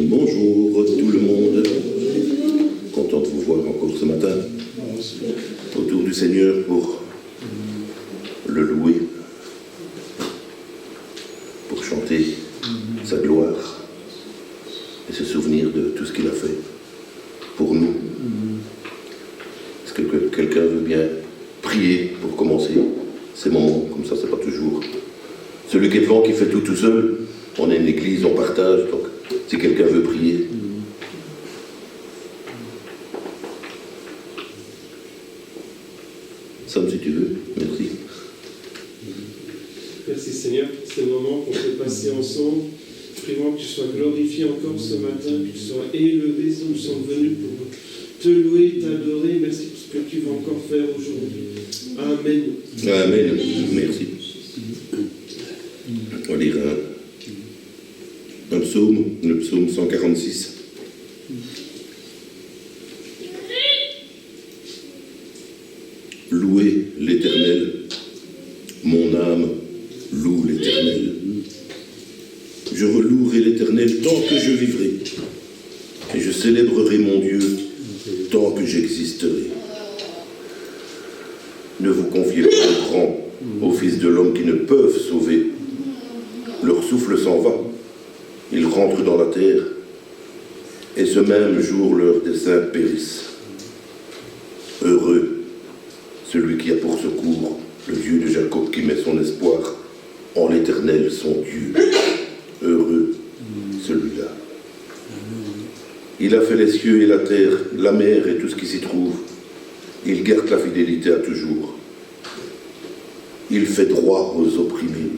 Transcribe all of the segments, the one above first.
Bonjour tout le monde, content de vous voir encore ce matin autour du Seigneur pour le louer, pour chanter sa gloire et se souvenir de tout ce qu'il a fait pour nous. Est-ce que quelqu'un veut bien prier pour commencer ces moments comme ça? C'est pas toujours celui qui est devant qui fait tout seul. On est une église, on partage, donc si quelqu'un veut prier. Sam, si tu veux, merci. Merci Seigneur pour ces moments qu'on peut passer ensemble. Prions que tu sois glorifié encore ce matin, que tu sois élevé. Nous sommes venus pour te louer, t'adorer. Merci pour ce que tu vas encore faire aujourd'hui. Amen. Amen. Merci. On lira un psaume, le psaume 146. Louez l'Éternel, mon âme loue l'Éternel. Je relouerai l'Éternel tant que je vivrai, et je célébrerai mon Dieu tant que j'existerai. Ne vous confiez pas aux grands, aux fils de l'homme qui ne peuvent sauver. Leur souffle s'en va, ils rentrent dans la terre, et ce même jour leurs desseins périssent. Heureux celui qui a pour secours le Dieu de Jacob, qui met son espoir en l'Éternel son Dieu. Heureux celui-là. Il a fait les cieux et la terre, la mer et tout ce qui s'y trouve. Il garde la fidélité à toujours. Il fait droit aux opprimés.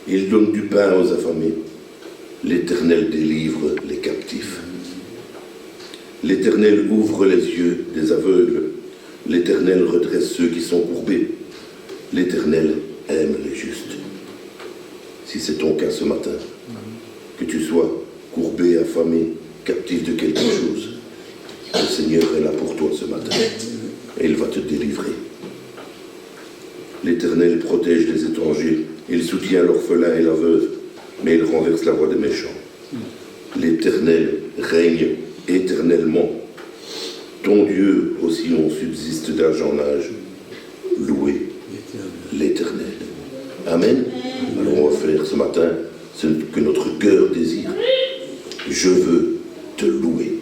Il donne du pain aux affamés. L'Éternel délivre les captifs. L'Éternel ouvre les yeux des aveugles. L'Éternel redresse ceux qui sont courbés. L'Éternel aime les justes. Si c'est ton cas ce matin, que tu sois courbé, affamé, captif de quelque chose, le Seigneur est là pour toi ce matin et il va te délivrer. L'Éternel protège les étrangers, il soutient l'orphelin et la veuve, mais il renverse la voie des méchants. L'Éternel règne éternellement. Ton Dieu aussi on subsiste d'âge en âge. Louez l'Éternel. Amen. Alors on va faire ce matin ce que notre cœur désire. Je veux te louer.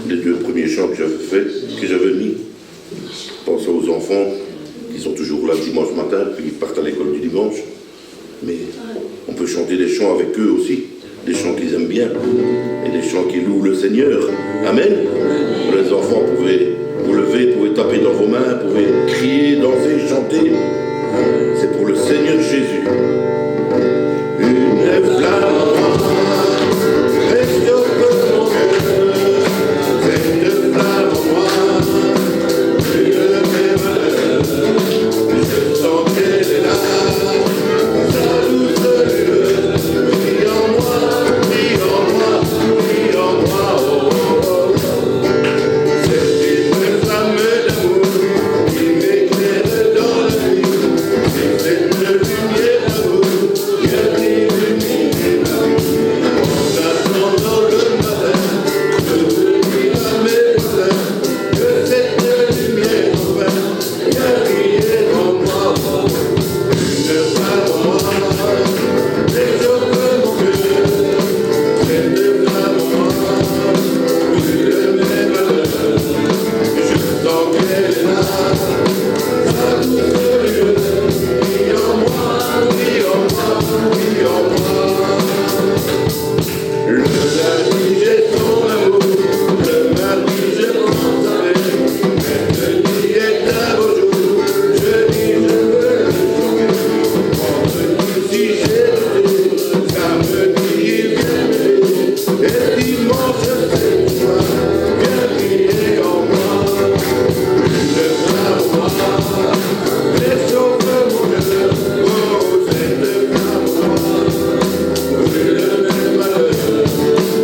Les deux premiers chants que j'avais mis, pensez aux enfants qui sont toujours là le dimanche matin, puis ils partent à l'école du dimanche. Mais on peut chanter des chants avec eux aussi. des chants qu'ils aiment bien et des chants qui louent le Seigneur. Amen. Les enfants pouvaient vous lever, pouvaient taper dans vos mains, pouvaient crier, danser, chanter. C'est pour le Seigneur Jésus. Une flamme reste au feu de mon cœur, cette flamme en moi, brûle mes malheurs. Je sens qu'elle est là, sa douce lueur, brille en moi, brille en moi, brille en moi. Oh, oh, oh. C'est une flamme d'amour qui m'éclaire dans la nuit. C'est cette lumière d'amour qui illumine ma vie. En attendant le matin, je veux dire à mes voisins que cette lumière enfin vient briller en moi. Une flamme en moi réchauffe mon cœur. Cette flamme en moi brûle mes malheurs. Je sens qu'elle est là, sa douce lueur, brille en moi, brille en moi, brille en moi. Le lundi j'ai ton amour, le mardi je prends ta main. Mercredi est un beau jour, jeudi je veux le jouer. Vendredi si j'ai douté, samedi il vient m'aider. Et dimanche c'est toi, viens briller en moi. Une flamme en moi, réchauffe mon cœur. Oh, cette flamme en moi, brûle mes malheurs.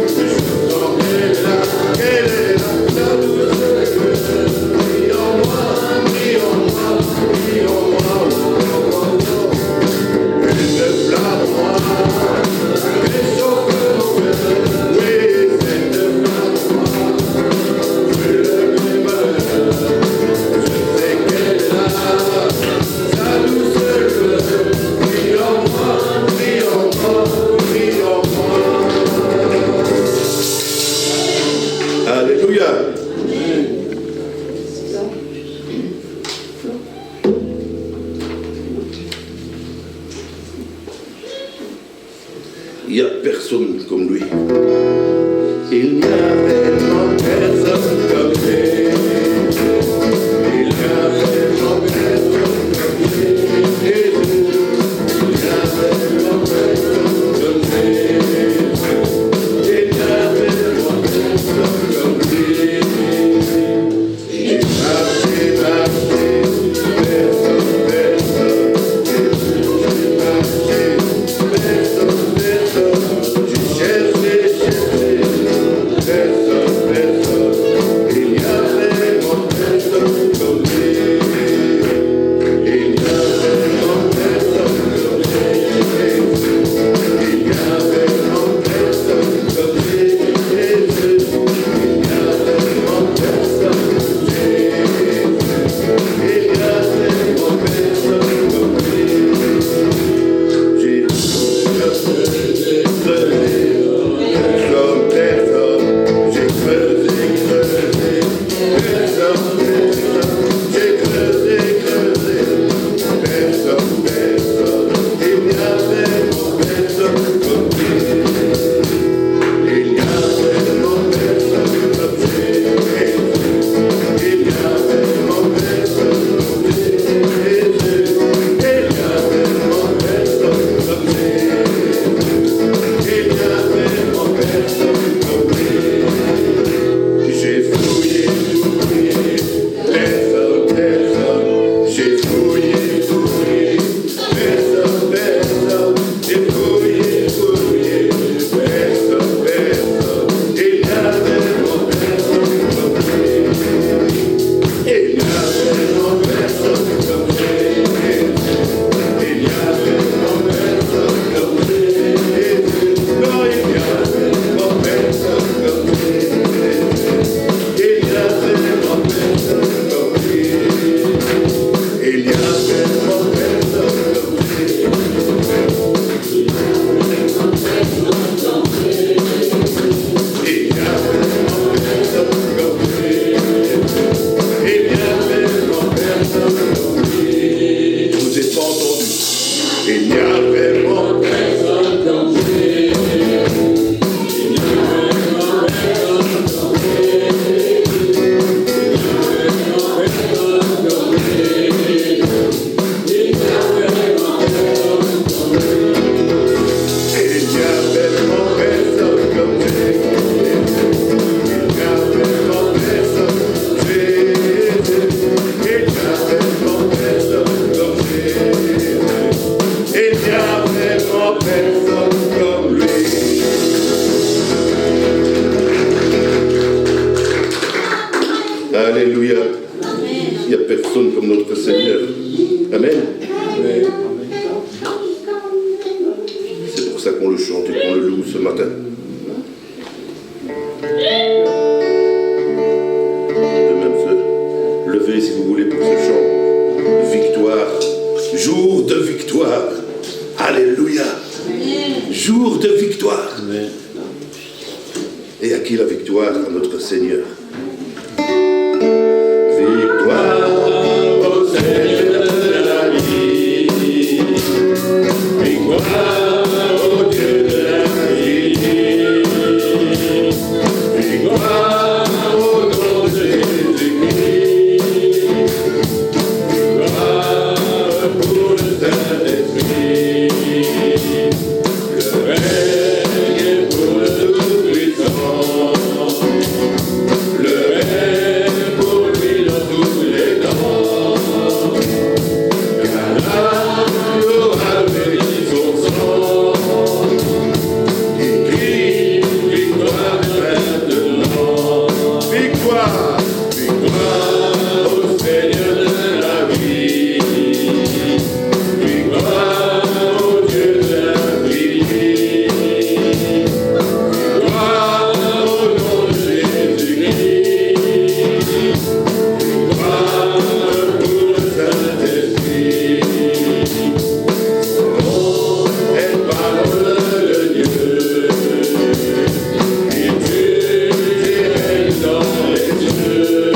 Je sens qu'elle est là, la douce lueur. Brille en moi, brille en moi, brille en moi. Oh, oh, oh. Une flamme en moi, réchauffe mon cœur. Oui, cette flamme en moi, brûle mes malheurs. Je sais qu'elle est là, sa douce lueur. Brille en moi, brille en moi, brille en moi. Alléluia. Il n'y a personne comme lui. Il n'y a vraiment personne comme lui. Il n'y a vraiment personne comme lui. Il n'y a vraiment personne comme lui. Il n'y a vraiment personne comme lui. J'ai marché, personne, personne. J'ai marché, personne, personne. J'ai cherché, personne, personne. Il n'y a vraiment personne comme lui. Il n'y a vraiment personne comme lui. Il n'y a vraiment Alléluia. Il n'y a personne comme notre Seigneur. Amen. C'est pour ça qu'on le chante et qu'on le loue ce matin. De même se lever si vous voulez pour ce chant. Victoire. Jour de victoire. Alléluia. Jour de victoire. Et à qui la victoire? À notre Seigneur. Victoire au Seigneur de la vie. Victoire au Dieu de la vie. Victoire au nom de Jésus-Christ. Victoire pour le Saint-Esprit. Le règne est pour le Tout-Puissant. Le règne pour lui dans tous les temps. Car l'âme aura béni son sang. Il crie victoire maintenant. Victoire, victoire au Seigneur de la vie. Victoire au Dieu de la vie. Victoire au nom de Jésus-Christ. Victoire pour le Saint-Esprit. Son nom est parole de Dieu. Et Dieu règne dans les cieux.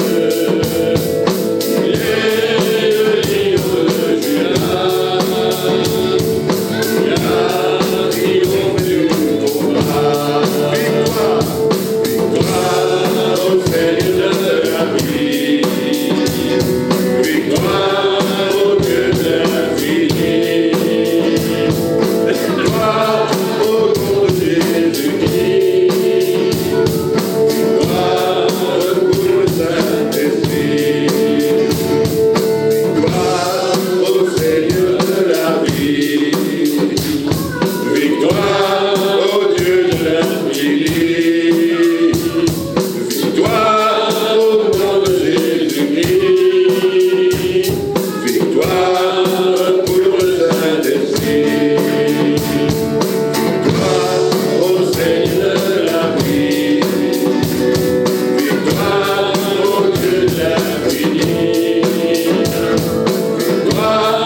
Il est le lion de Judas. Il a triomphé du combat. Victoire, victoire au Seigneur de la vie. Victoire au Dieu de la vie. Victoire au nom de Jésus-Christ. Victoire pour le Saint-Esprit. Victoire au Seigneur de la vie. Victoire au Dieu de l'infini. Victoire au nom de Jésus-Christ. Victoire pour le Saint-Esprit. Victoire au Seigneur de la vie. Victoire au Dieu de l'infini. Victoire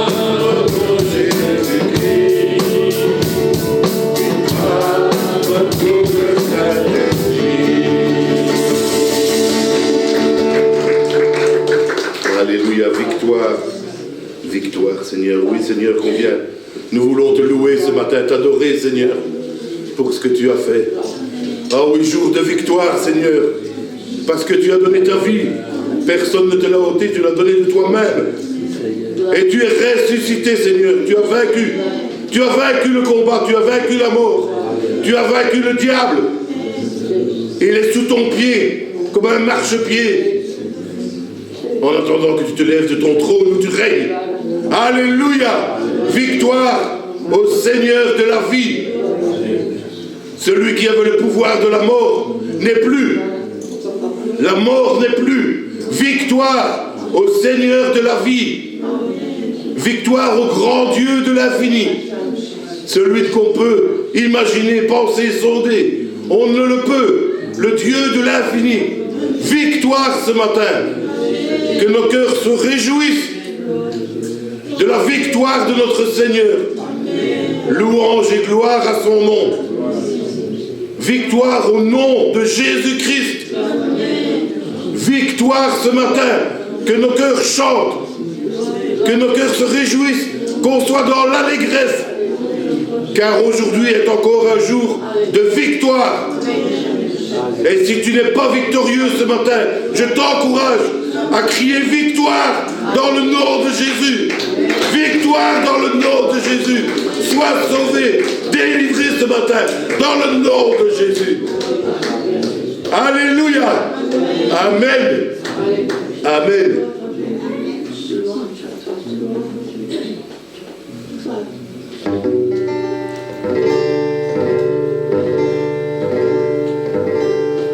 au nom de Jésus-Christ. Victoire pour le Saint-Esprit. Alléluia, victoire. Victoire, Seigneur. Oui, Seigneur, combien nous voulons te louer ce matin, t'adorer, Seigneur, pour ce que tu as fait. Ah oui, jour de victoire, Seigneur, parce que tu as donné ta vie. Personne ne te l'a ôté, tu l'as donné de toi-même. Et tu es ressuscité, Seigneur. Tu as vaincu. Tu as vaincu le combat, tu as vaincu la mort. Tu as vaincu le diable. Il est sous ton pied, comme un marchepied. En attendant que tu te lèves de ton trône où tu règnes. Alléluia. Victoire au Seigneur de la vie. Celui qui avait le pouvoir de la mort n'est plus. La mort n'est plus. Victoire au Seigneur de la vie. Victoire au grand Dieu de l'infini. Celui qu'on peut imaginer, penser, sonder. On ne le peut. Le Dieu de l'infini. Victoire ce matin. Que nos cœurs se réjouissent de la victoire de notre Seigneur. Louange et gloire à son nom. Victoire au nom de Jésus-Christ. Victoire ce matin. Que nos cœurs chantent. Que nos cœurs se réjouissent. Qu'on soit dans l'allégresse. Car aujourd'hui est encore un jour de victoire. Et si tu n'es pas victorieux ce matin, je t'encourage à crier victoire dans le nom de Jésus. Victoire dans le nom de Jésus. Sois sauvé, délivré ce matin dans le nom de Jésus. Alléluia. Amen. Amen.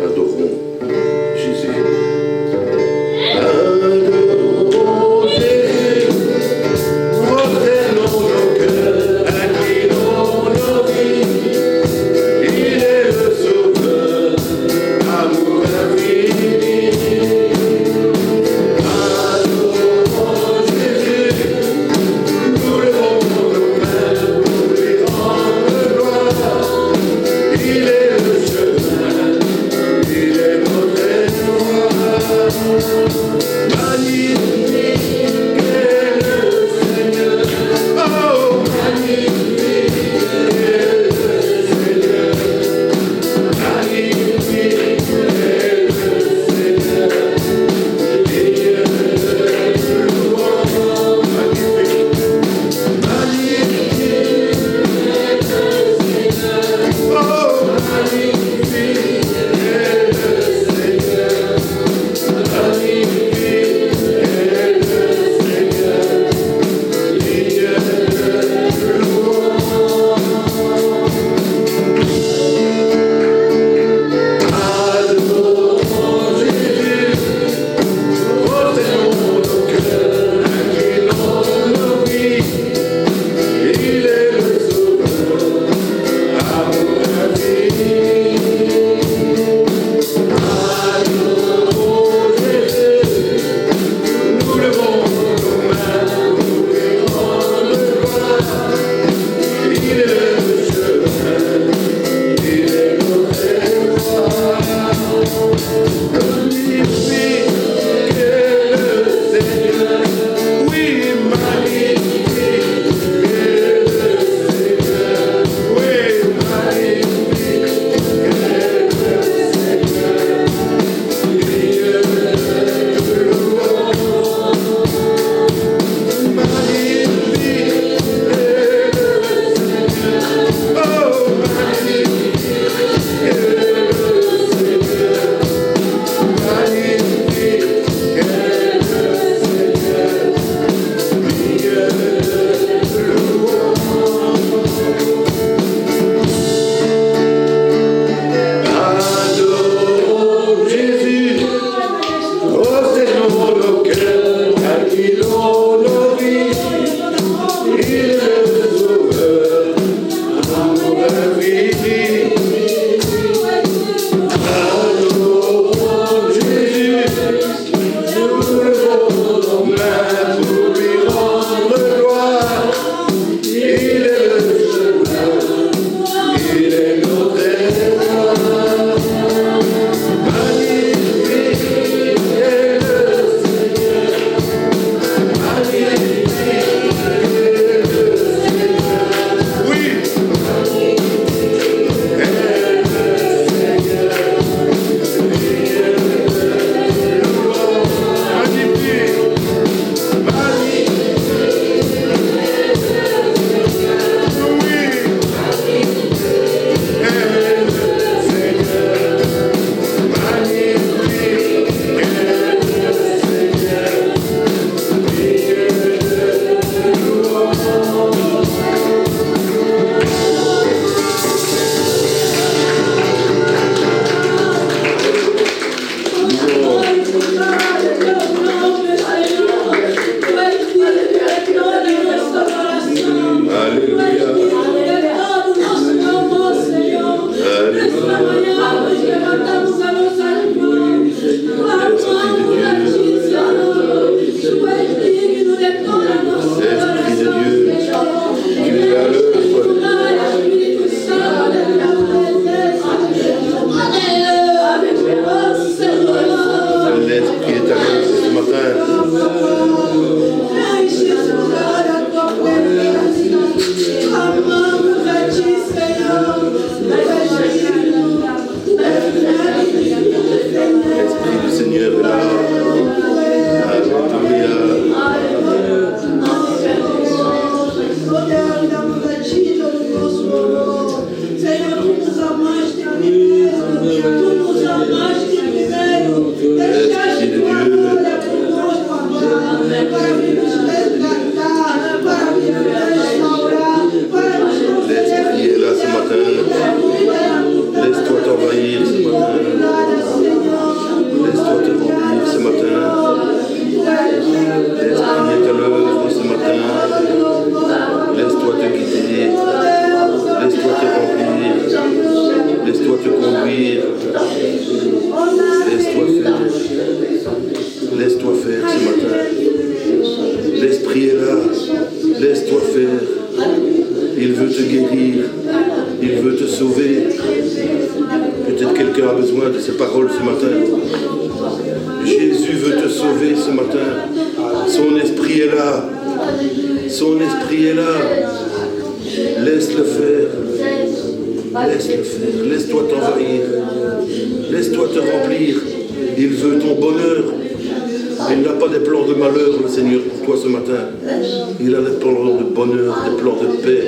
Adorons Jésus. Laisse-toi faire. Il veut te guérir. Il veut te sauver. a besoin de ces paroles ce matin. Jésus veut te sauver ce matin. Son esprit est là. Son esprit est là. Laisse-le faire. Laisse-le faire. Laisse-toi t'envahir. Laisse-toi te remplir. Il veut ton bonheur. Il n'a pas des plans de malheur, le Seigneur, pour toi ce matin. Il a des plans de bonheur, des plans de paix.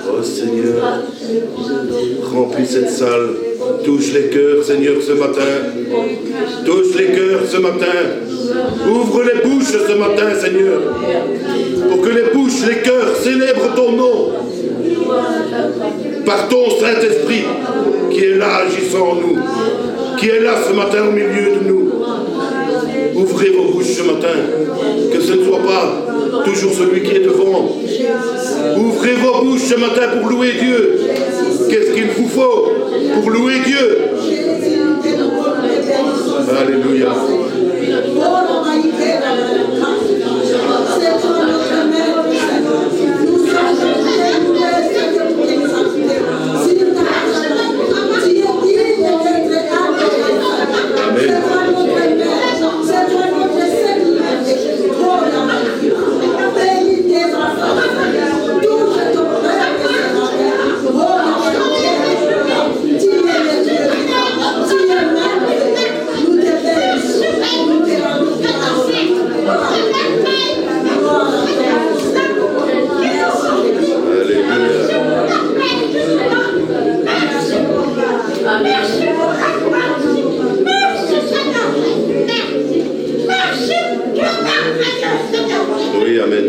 Oh Seigneur, remplis cette salle. Touche les cœurs, Seigneur, ce matin. Touche les cœurs ce matin. Ouvre les bouches ce matin, Seigneur. Pour que les bouches, les cœurs célèbrent ton nom. Par ton Saint-Esprit, qui est là agissant en nous. Qui est là ce matin au milieu de nous. Ouvrez vos bouches ce matin. Que ce ne soit pas toujours celui qui est devant. Ouvrez vos bouches ce matin pour louer Dieu. Qu'est-ce qu'il vous faut pour louer Dieu? Alléluia. Oui, amen.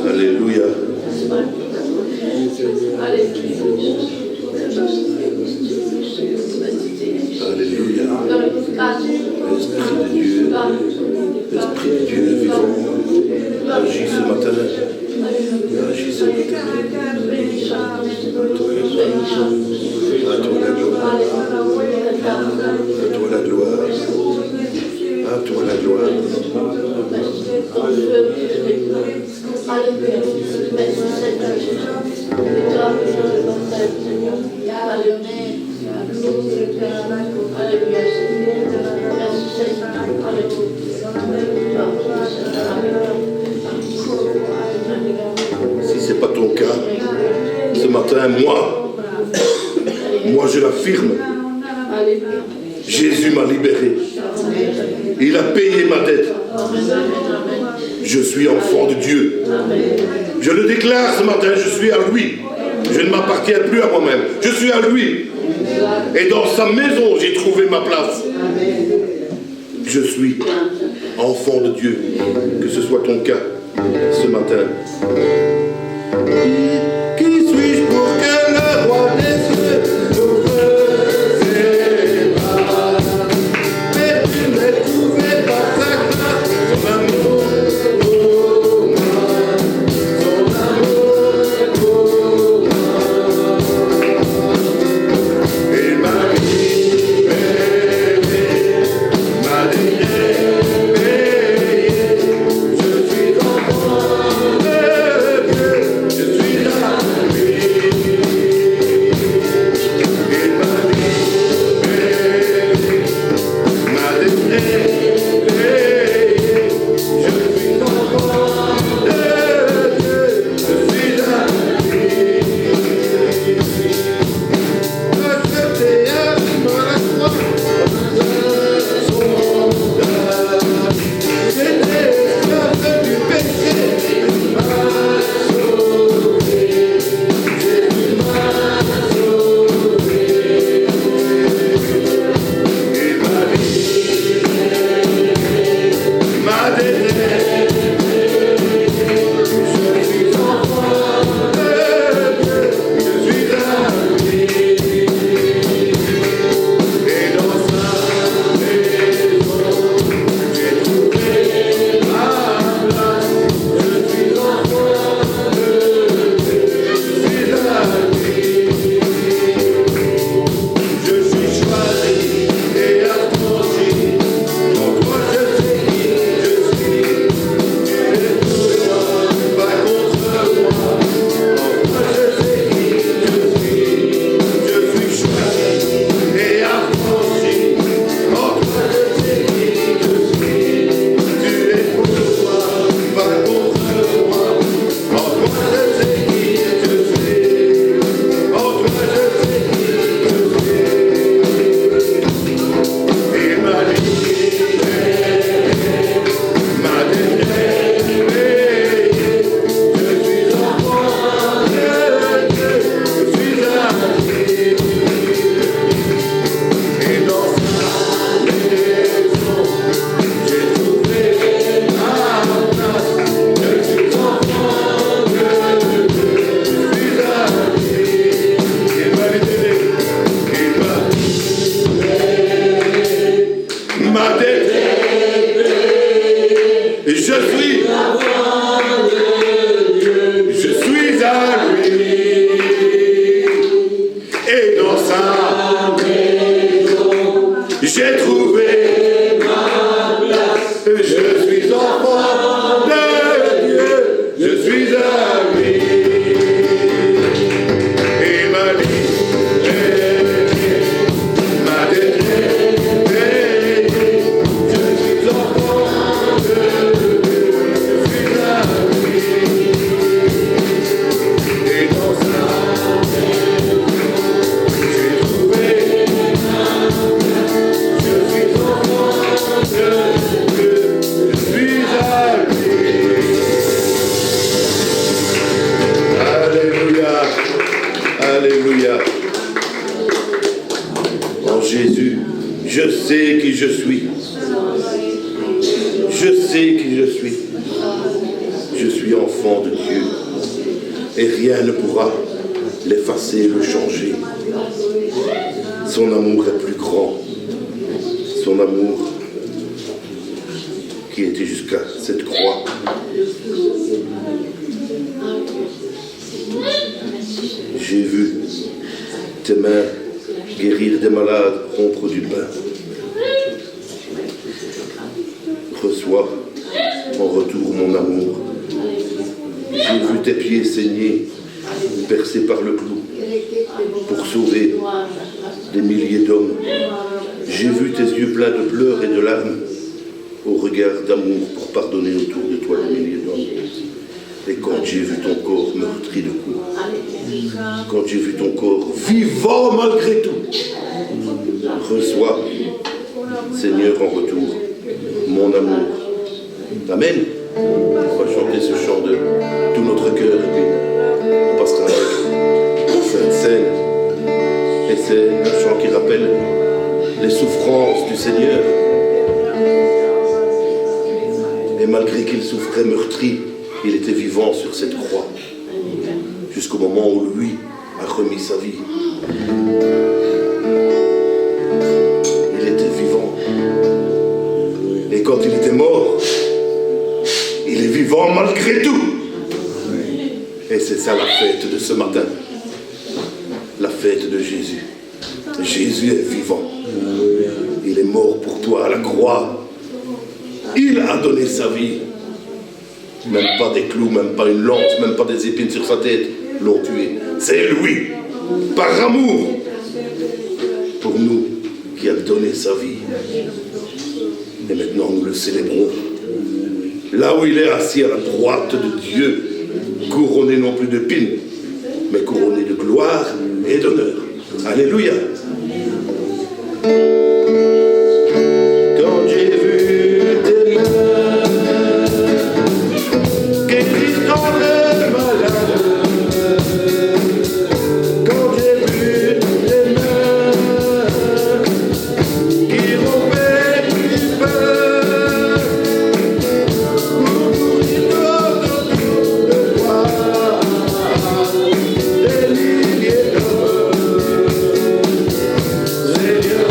Alléluia. Alléluia. Esprit de Dieu vivant, agis ce matin. Agis ce matin. À toi la gloire. À toi la gloire. À toi la gloire. Si ce n'est pas ton cas, ce matin, moi je l'affirme, Jésus m'a libéré. Il a payé ma dette. Je suis enfant de Dieu. Je le déclare ce matin, je suis à lui. Je ne m'appartiens plus à moi-même. Je suis à lui. Et dans sa maison, j'ai trouvé ma place. Je suis enfant de Dieu. Que ce soit ton cas ce matin. Qui suis-je pour que le roi des cieux ouvre ses bras? Mais tu m'as trouvé par sa grâce, son amour pour moi, son amour pour moi. Il m'a libéré, m'a libéré. Je suis enfant de Dieu, je suis là. Et dans sa maison, j'ai trouvé ma place. Je suis enfant de Dieu, je suis à lui. Et ma liberté, ma détruite, je suis enfant de Dieu, je suis à lui. Et dans sa maison, j'ai trouvé ma place. Je suis enfant de Dieu, je suis à lui. Alléluia, alléluia. En Jésus, je sais qui je suis. Je sais qui je suis. Je suis enfant de Dieu. Et rien ne pourra l'effacer, le changer. Son amour est plus grand. Son amour qui était jusqu'à cette croix. J'ai vu tes mains guérir des malades, rompre du pain. Reçois en retour mon amour. J'ai vu tes pieds saigner, percés par le clou, pour sauver des milliers d'hommes. J'ai vu tes yeux pleins de pleurs et de larmes, au regard d'amour pour pardonner autour de toi des milliers d'hommes. Et quand j'ai vu ton corps meurtri de coups, quand j'ai vu ton corps vivant malgré tout, reçois, Seigneur, en retour, mon amour. Amen. On va chanter ce chant de tout notre cœur et puis on passera avec cette scène. Et c'est un chant qui rappelle les souffrances du Seigneur. Et malgré qu'il souffrait meurtri, il était vivant sur cette croix, jusqu'au moment où lui a remis sa vie. Il était vivant. Et quand il était mort, il est vivant malgré tout. Et c'est ça la fête de ce matin. La fête de Jésus. Jésus est vivant. Il est mort pour toi à la croix. Il a donné sa vie. Même pas des clous, même pas une lance, même pas des épines sur sa tête l'ont tué. C'est lui, par amour, pour nous, qui a donné sa vie. Et maintenant nous le célébrons. Là où il est assis à la droite de Dieu, couronné non plus d'épines, mais couronné de gloire et d'honneur. Alléluia. Quand j'ai vu tes mains guérir dans le malade, quand j'ai vu tes mains qui rompaient du pain, pour mourir autour de toi, des milliers d'hommes. Seigneur,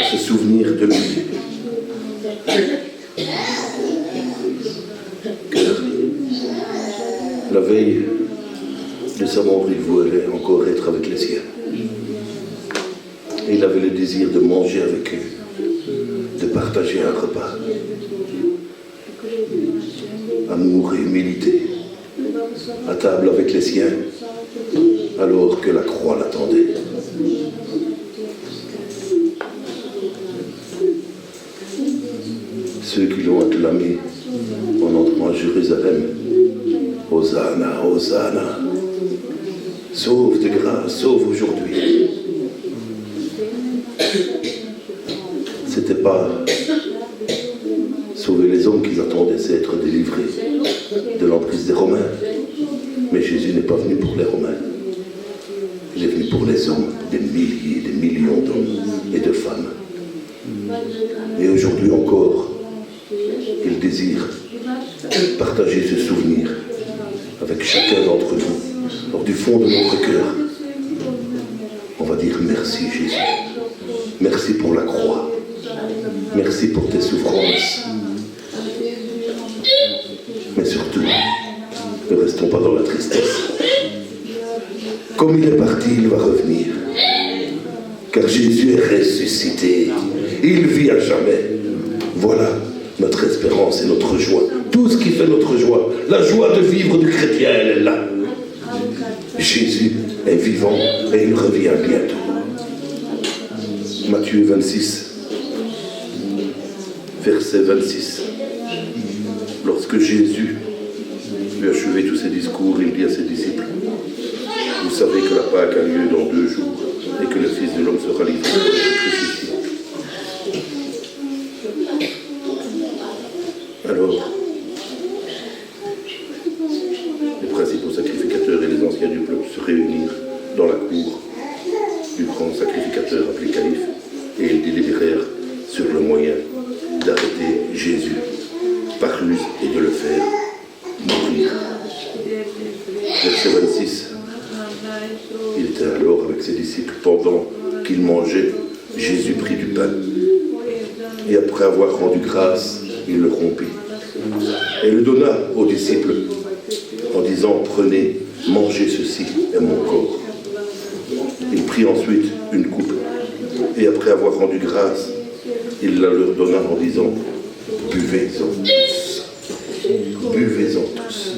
à se souvenir de lui. Car la veille de sa mort, il voulait encore être avec les siens. Et il avait le désir de manger avec eux, de partager un repas. Amour et humilité, à table avec les siens, alors que la croix l'attendait. Ceux qui l'ont acclamé en entrant à Jérusalem, Hosanna, Hosanna, sauve de grâce, sauve aujourd'hui. C'était pas sauver les hommes qu'ils attendaient, c'est être délivrés de l'emprise des Romains. Mais Jésus n'est pas venu pour les Romains. Il est venu pour les hommes, des milliers, des millions d'hommes et de femmes. Et aujourd'hui encore, il désire partager ce souvenir avec chacun d'entre nous. Alors du fond de notre cœur, on va dire merci Jésus. Merci pour la croix. Merci pour tes souffrances. Mais surtout, ne restons pas dans la tristesse. Comme il est parti, il va revenir. Car Jésus est ressuscité. Il vit à jamais. Voilà notre espérance et notre joie. Tout ce qui fait notre joie. La joie de vivre du chrétien, elle est là. Jésus est vivant et il revient bientôt. Matthieu 26, verset 26. Lorsque Jésus lui a achevé tous ses discours, il dit à ses disciples: vous savez que la Pâque a lieu dans 2 jours et que le Fils de l'homme sera livré pour être crucifié. Alors, les principaux sacrificateurs et les anciens du peuple se réunirent dans la cour du grand sacrificateur appelé Caiphe, et ils délibérèrent sur le moyen d'arrêter Jésus par ruse et de le faire mourir. Verset 26. Il était alors avec ses disciples. Pendant qu'ils mangeaient, Jésus prit du pain et après avoir rendu grâce, il le rompit et le donna aux disciples en disant: prenez, mangez, ceci est mon corps. Il prit ensuite une coupe et après avoir rendu grâce, il la leur donna en disant: buvez-en tous, buvez-en tous,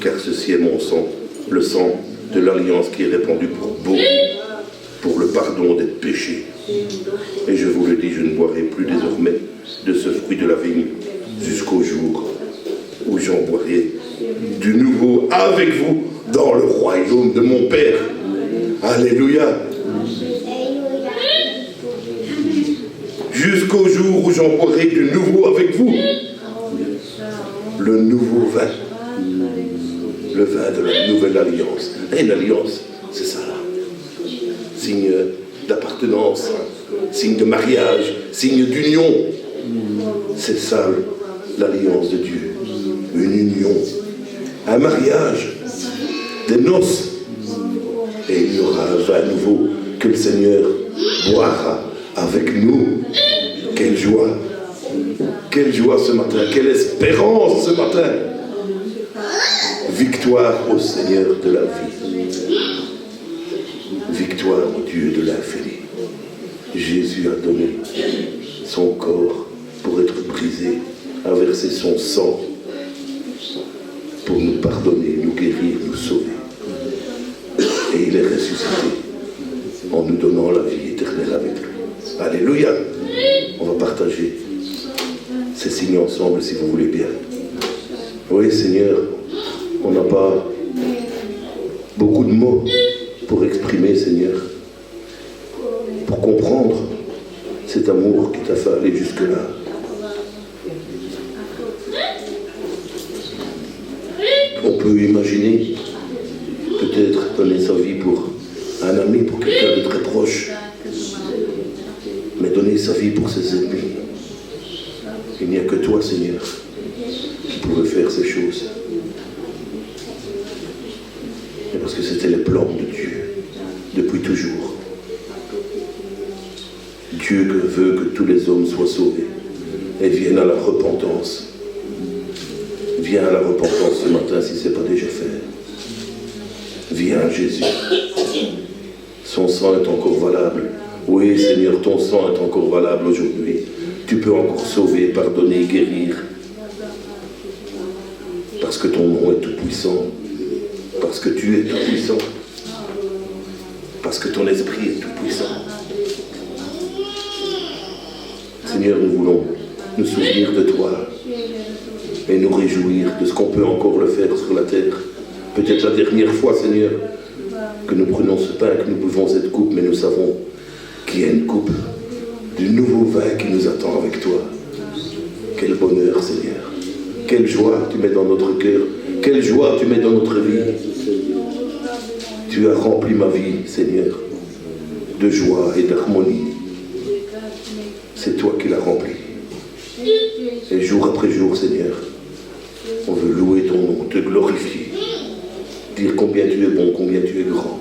car ceci est mon sang, le sang de l'alliance qui est répandu pour beaucoup, pour le pardon des péchés. Et je vous le dis, je ne boirai plus désormais de ce fruit de la vigne jusqu'au jour où j'en boirai du nouveau avec vous dans le royaume de mon Père. Alléluia. Jusqu'au jour où j'en boirai du nouveau avec vous. Le nouveau vin. Le vin de la nouvelle alliance. Et une alliance, c'est ça là. Signe d'appartenance, signe de mariage, signe d'union. C'est ça l'alliance de Dieu. Une union, un mariage, des noces. Et il y aura un vin nouveau que le Seigneur boira avec nous. Quelle joie! Quelle joie ce matin! Quelle espérance ce matin! Victoire au Seigneur de la vie. Victoire au Dieu de l'infini. Jésus a donné son corps pour être brisé, a versé son sang pour nous pardonner, nous guérir, nous sauver. Et il est ressuscité en nous donnant la vie éternelle avec lui. Alléluia! On va partager ces signes ensemble si vous voulez bien. Oui, Seigneur, on n'a pas beaucoup de mots pour exprimer, Seigneur, pour comprendre cet amour qui t'a fait aller jusque-là. On peut imaginer peut-être donner sa vie pour un ami, pour quelqu'un de très proche, mais donner sa vie pour ses ennemis. Il n'y a que toi, Seigneur, qui pouvais faire ces choses. Et parce que c'était les plans de Dieu, depuis toujours. Dieu veut que tous les hommes soient sauvés et viennent à la repentance. Viens à la repentance ce matin si ce n'est pas déjà fait. Viens Jésus. Son sang est encore valable. Oui Seigneur, ton sang est encore valable aujourd'hui. Tu peux encore sauver, pardonner, guérir. Parce que ton nom est tout puissant. Parce que tu es tout puissant. Parce que ton esprit est tout puissant. Seigneur, nous voulons nous souvenir de toi et nous réjouir de ce qu'on peut encore le faire sur la terre. Peut-être la dernière fois, Seigneur, que nous prenons ce pain, que nous buvons cette coupe, mais nous savons qu'il y a une coupe du nouveau vin qui nous attend avec toi. Quel bonheur, Seigneur. Quelle joie tu mets dans notre cœur. Quelle joie tu mets dans notre vie. Tu as rempli ma vie, Seigneur, de joie et d'harmonie. C'est toi qui l'as rempli. Et jour après jour, Seigneur, on veut louer ton nom, te glorifier, dire combien tu es bon, combien tu es grand.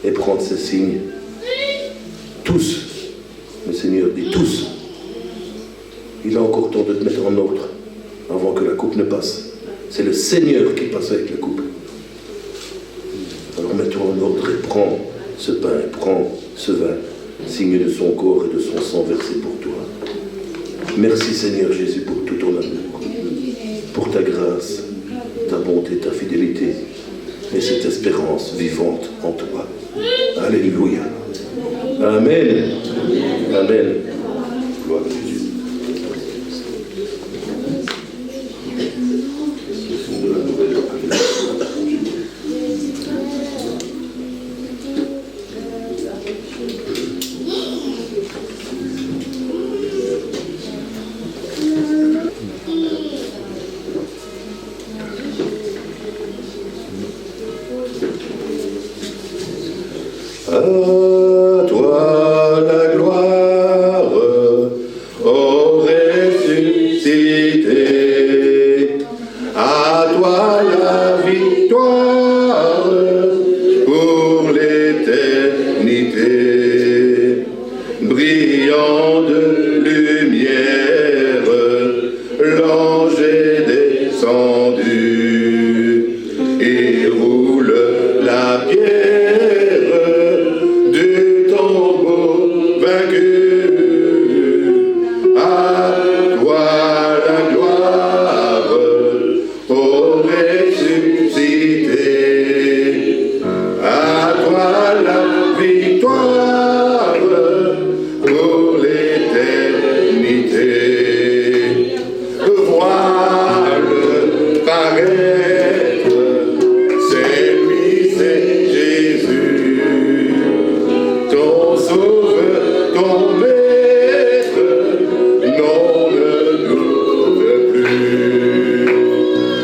Et prendre ces signes. Tous, le Seigneur dit tous. Il a encore temps de te mettre en ordre avant que la coupe ne passe. C'est le Seigneur qui passe avec la coupe. Alors mets-toi en ordre et prends ce pain, et prends ce vin, signe de son corps et de son sang versé pour toi. Merci Seigneur Jésus pour tout ton amour, pour ta grâce, ta bonté, ta fidélité et cette espérance vivante en toi. Alléluia. Amen. Amen. Gloire à Jésus. À toi la gloire, ô ressuscité, à toi la victoire pour l'éternité, brillant de lumière, l'ange est descendu, il roule la pierre du tombeau vaincu. À toi la gloire, ô ressuscité, à toi la victoire pour l'éternité. Vois-le paraître, c'est lui, c'est Jésus, ton sauveur, ton maître, non ne doute plus.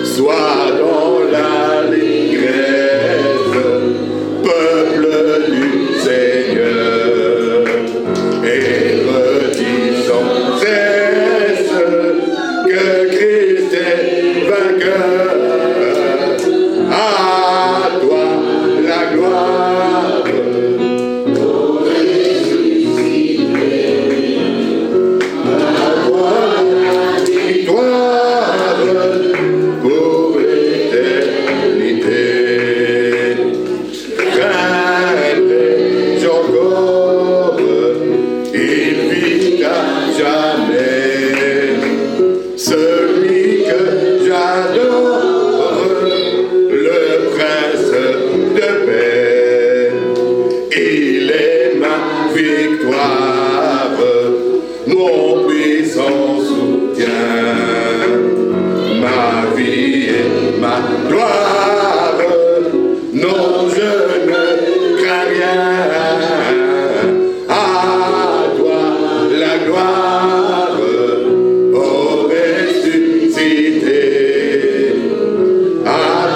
Sois dans l'allégresse, peuple du Seigneur, et redis sans cesse que Christ est vainqueur. À toi la gloire, ô ressuscité, à toi la victoire pour l'éternité. Crains-les encore, il vit à jamais. Celui que j'adore, le prince de paix, il est ma victoire, mon puissant soutien, ma vie et ma gloire. Non, je ne crains rien. À toi la gloire, ô ressuscité, à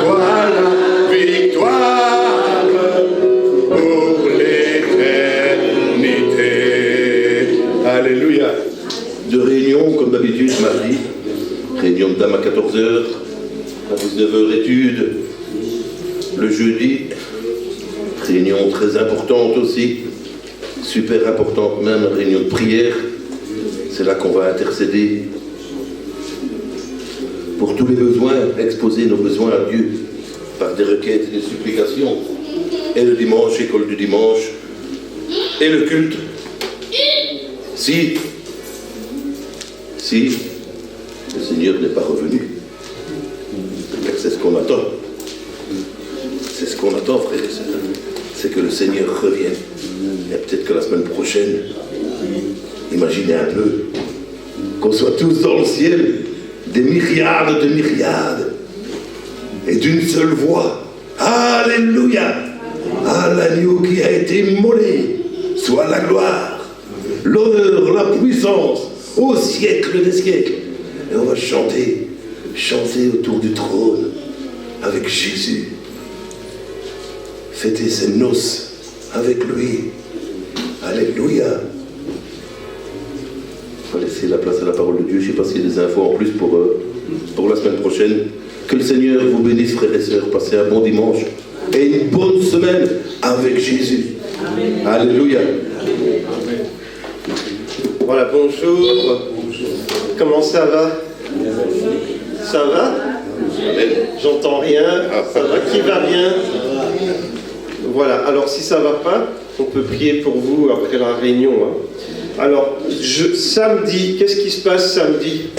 toi la victoire pour l'éternité. Alléluia. De réunion, comme d'habitude, mardi. Réunion de dames à 14h, à 19h études. Le jeudi, réunion très importante aussi, super importante, même réunion de prière. C'est là qu'on va intercéder pour tous les besoins, exposer nos besoins à Dieu par des requêtes et des supplications. Et le dimanche, école du dimanche, et le culte. Si le Seigneur n'est pas revenu. C'est ce qu'on attend. C'est ce qu'on attend, frères et sœurs. C'est que le Seigneur revienne. Et peut-être que la semaine prochaine, imaginez un peu, qu'on soit tous dans le ciel, des myriades de myriades, et d'une seule voix. Alléluia! À l'agneau qui a été immolé, soit la gloire, l'honneur, la puissance, au siècle des siècles. Et on va chanter autour du trône avec Jésus. Fêter ses noces avec lui. Alléluia. On va laisser la place à la parole de Dieu. Je ne sais pas s'il y a des infos en plus pour la semaine prochaine. Que le Seigneur vous bénisse, frères et sœurs. Passez un bon dimanche et une bonne semaine avec Jésus. Amen. Alléluia. Amen. Voilà, bonjour. Comment ça va? Ça va? J'entends rien. Ça va? Qui va bien? Voilà, alors si ça ne va pas, on peut prier pour vous après la réunion. Hein. Alors, samedi, qu'est-ce qui se passe samedi?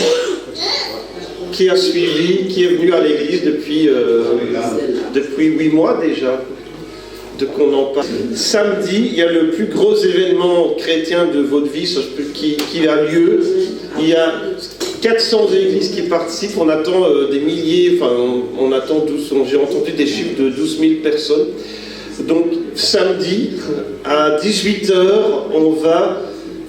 Qui a suivi? Qui est venu à l'église depuis 8 mois déjà? De qu'on en parle. Samedi, il y a le plus gros événement chrétien de votre vie qui a lieu. Il y a 400 églises qui participent. On attend des milliers, enfin, on attend j'ai entendu des chiffres de 12 000 personnes. Donc, samedi, à 18h, on va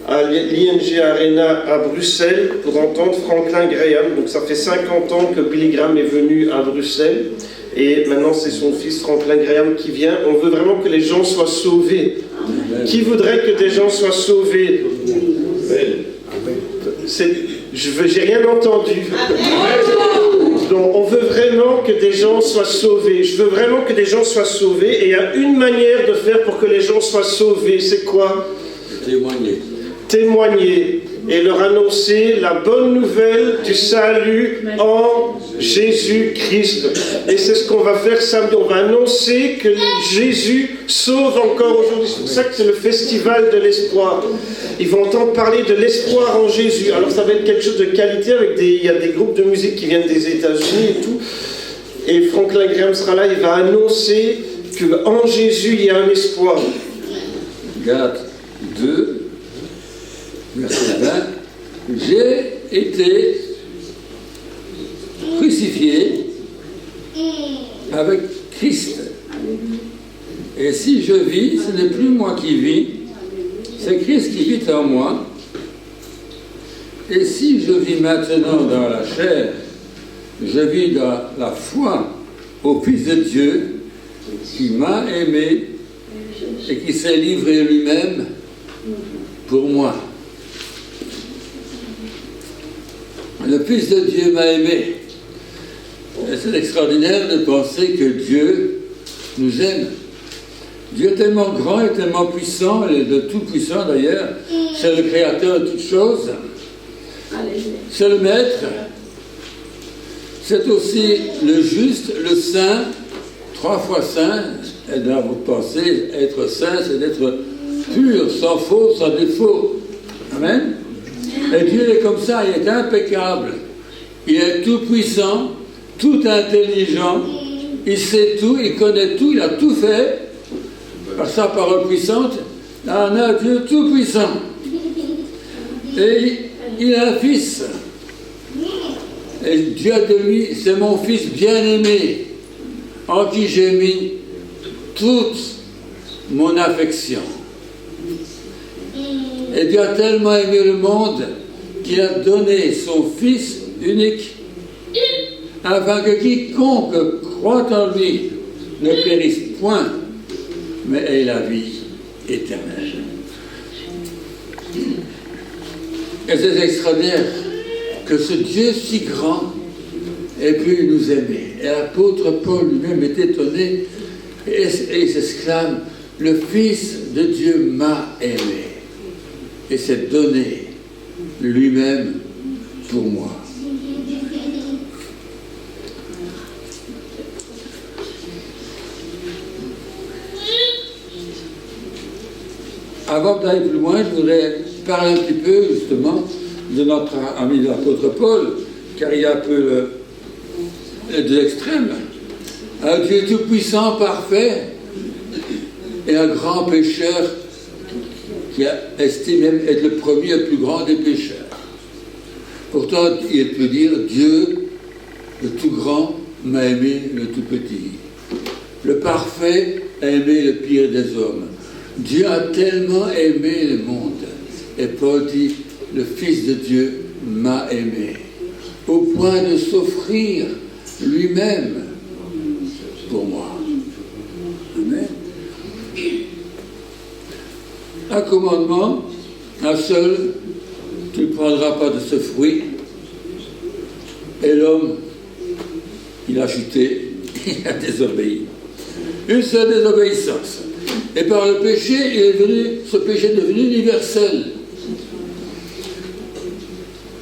à l'ING Arena à Bruxelles pour entendre Franklin Graham. Donc, ça fait 50 ans que Billy Graham est venu à Bruxelles. Et maintenant, c'est son fils Franklin Graham qui vient. On veut vraiment que les gens soient sauvés. Amen. Qui voudrait que des gens soient sauvés? J'ai rien entendu. Donc, on veut vraiment que des gens soient sauvés. Je veux vraiment que des gens soient sauvés. Et il y a une manière de faire pour que les gens soient sauvés. C'est quoi? Témoigner. Et leur annoncer la bonne nouvelle du salut en Jésus-Christ. Et c'est ce qu'on va faire samedi. On va annoncer que Jésus sauve encore aujourd'hui. C'est pour ça que c'est le festival de l'espoir. Ils vont entendre parler de l'espoir en Jésus. Alors ça va être quelque chose de qualité. Il y a des groupes de musique qui viennent des États-Unis et tout. Et Franklin Graham sera là. Il va annoncer qu'en Jésus, il y a un espoir. Galates 2. Verset 20, j'ai été crucifié avec Christ. Et si je vis, ce n'est plus moi qui vis, c'est Christ qui vit en moi. Et si je vis maintenant dans la chair, je vis dans la foi au Fils de Dieu qui m'a aimé et qui s'est livré lui-même pour moi. Le Fils de Dieu m'a aimé. Et c'est extraordinaire de penser que Dieu nous aime. Dieu est tellement grand et tellement puissant, et de tout puissant d'ailleurs. C'est le créateur de toutes choses. C'est le maître. C'est aussi le juste, le saint, 3 fois saint. Et dans vos pensées, être saint, c'est d'être pur, sans faute, sans défaut. Amen. Et Dieu est comme ça, il est impeccable. Il est tout puissant, tout intelligent, il sait tout, il connaît tout, il a tout fait. Par sa parole puissante, on a un Dieu tout puissant. Et il a un fils. Et Dieu de lui, c'est mon fils bien-aimé, en qui j'ai mis toute mon affection. Et Dieu a tellement aimé le monde qu'il a donné son Fils unique, afin que quiconque croit en lui ne périsse point, mais ait la vie éternelle. Et c'est extraordinaire que ce Dieu si grand ait pu nous aimer. Et l'apôtre Paul lui-même est étonné et il s'exclame: le Fils de Dieu m'a aimé et s'est donné lui-même pour moi. Avant d'aller plus loin, je voudrais parler un petit peu justement de notre ami l'apôtre Paul, car il y a un peu les deux extrêmes. Un Dieu tout-puissant, parfait, et un grand pécheur qui estime même être le premier et le plus grand des pécheurs. Pourtant, il peut dire Dieu, le tout grand, m'a aimé le tout petit. Le parfait a aimé le pire des hommes. Dieu a tellement aimé le monde. Et Paul dit, le Fils de Dieu m'a aimé, au point de s'offrir lui-même pour moi. Amen. Un commandement, un seul, tu ne prendras pas de ce fruit. Et l'homme, il a chuté, il a désobéi. Une seule désobéissance. Et par le péché, ce péché est devenu universel.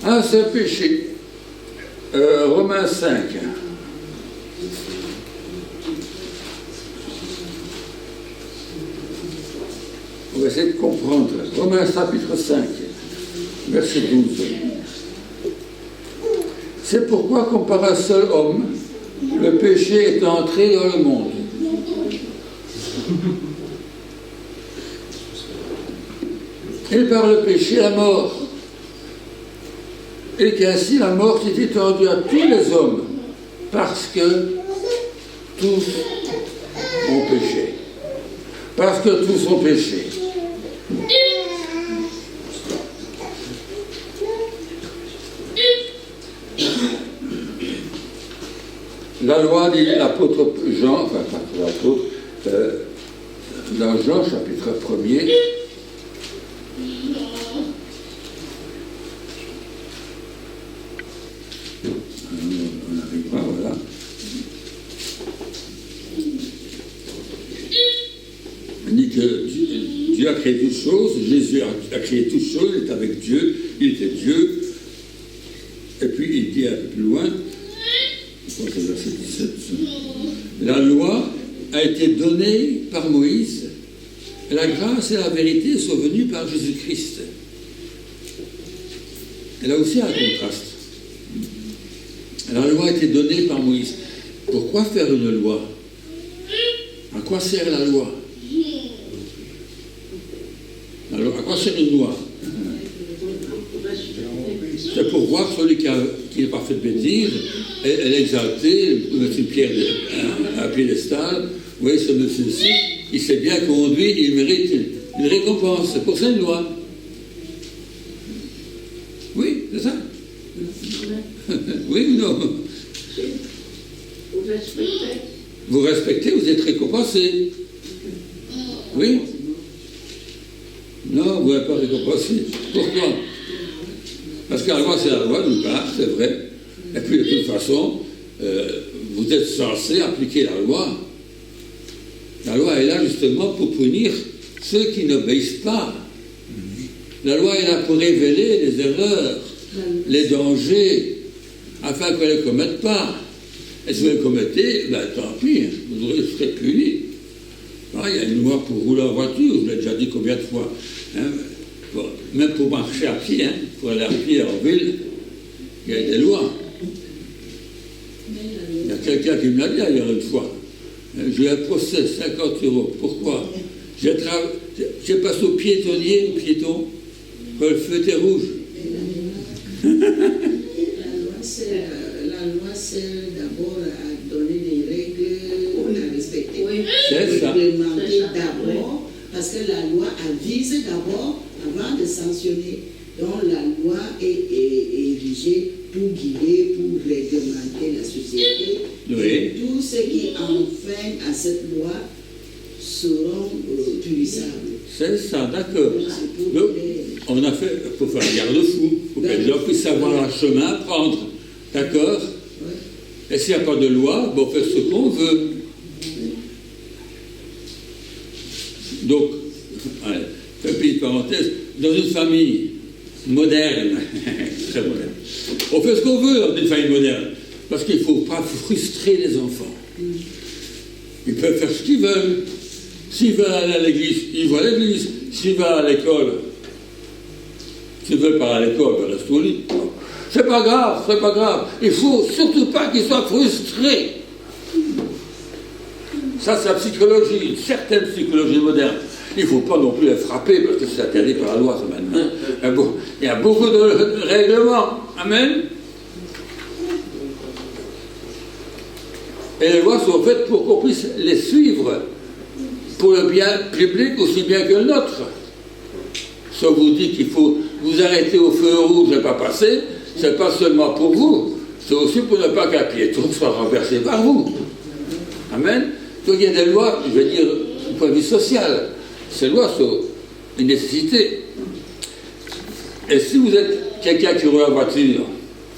Un seul péché. Romains 5. On va essayer de comprendre. Romains chapitre 5, verset 12. C'est pourquoi, comme par un seul homme, le péché est entré dans le monde. Et par le péché, la mort. Et qu'ainsi la mort s'est étendue à tous les hommes, parce que tous ont péché. Parce que tous ont péché. La loi, dit l'apôtre Jean, enfin pas l'apôtre, dans Jean chapitre 1er, voilà. Il dit que Dieu a créé toutes choses, Jésus a créé toutes choses, il est avec Dieu, il était Dieu. Et puis il dit un peu plus loin, c'est verset 17, la loi a été donnée par Moïse, et la grâce et la vérité sont venues par Jésus-Christ. Et là aussi un contraste. La loi a été donnée par Moïse. Pourquoi faire une loi? À quoi sert la loi? Alors, à quoi sert une loi? C'est pour voir celui qui n'a pas fait de bêtises, et l'exalter, mettre une pierre, un piédestal. Vous voyez, ce monsieur-ci, il s'est bien conduit, il mérite une récompense. C'est pour ça une loi. Oui, c'est ça. Oui ou non? Vous respectez, vous êtes récompensé. Oui? Non, vous n'êtes pas récompensé. Pourquoi? Parce que la loi, c'est la loi, d'une part, c'est vrai. Et puis, de toute façon, vous êtes censé appliquer la loi. La loi est là, justement, pour punir ceux qui n'obéissent pas. La loi est là pour révéler les erreurs, les dangers, afin qu'on ne les commette pas. Et si vous les commettez, ben, tant pis, vous serez punis. Il y a une loi pour rouler en voiture, je vous l'ai déjà dit combien de fois. Hein? Bon, même pour marcher à pied, hein, pour aller à pied en ville, il y a des lois. Il y a quelqu'un qui me l'a dit ailleurs une fois. J'ai eu un procès, 50 €. Pourquoi? J'ai passé au piétonnier, au piéton, quand le feu était rouge. La loi, c'est d'abord à donner des règles à respecter. Oui. C'est ça. Réglementer d'abord, parce que la loi vise d'abord avant de sanctionner. Donc la loi est érigée pour guider, pour réglementer la société. Oui. Et tous ceux qui enfreignent à cette loi seront punissables. C'est ça, d'accord. Donc, on a fait, pour faire un garde-fou, pour que les gens puissent savoir un chemin à prendre. D'accord? Et s'il n'y a pas de loi, bon, on fait ce qu'on veut. parenthèse, dans une famille moderne, très moderne, on fait ce qu'on veut dans une famille moderne, parce qu'il ne faut pas frustrer les enfants. Ils peuvent faire ce qu'ils veulent. S'ils veulent aller à l'église, ils vont à l'église. S'ils veulent à l'école, s'ils veulent pas aller à l'école, ils restent au lit. C'est pas grave, c'est pas grave. Il ne faut surtout pas qu'ils soient frustrés. Ça, c'est la psychologie, une certaine psychologie moderne. Il ne faut pas non plus les frapper, parce que c'est interdit par la loi, ça maintenant. Il y a beaucoup de règlements. Amen. Et les lois sont faites pour qu'on puisse les suivre, pour le bien public aussi bien que le nôtre. Si on vous dit qu'il faut vous arrêter au feu rouge et pas passer, c'est pas seulement pour vous, c'est aussi pour ne pas qu'un piéton soit renversé par vous. Amen. Donc il y a des lois, je vais dire, du point de vue social. Ces lois sont une nécessité. Et si vous êtes quelqu'un qui roule la voiture,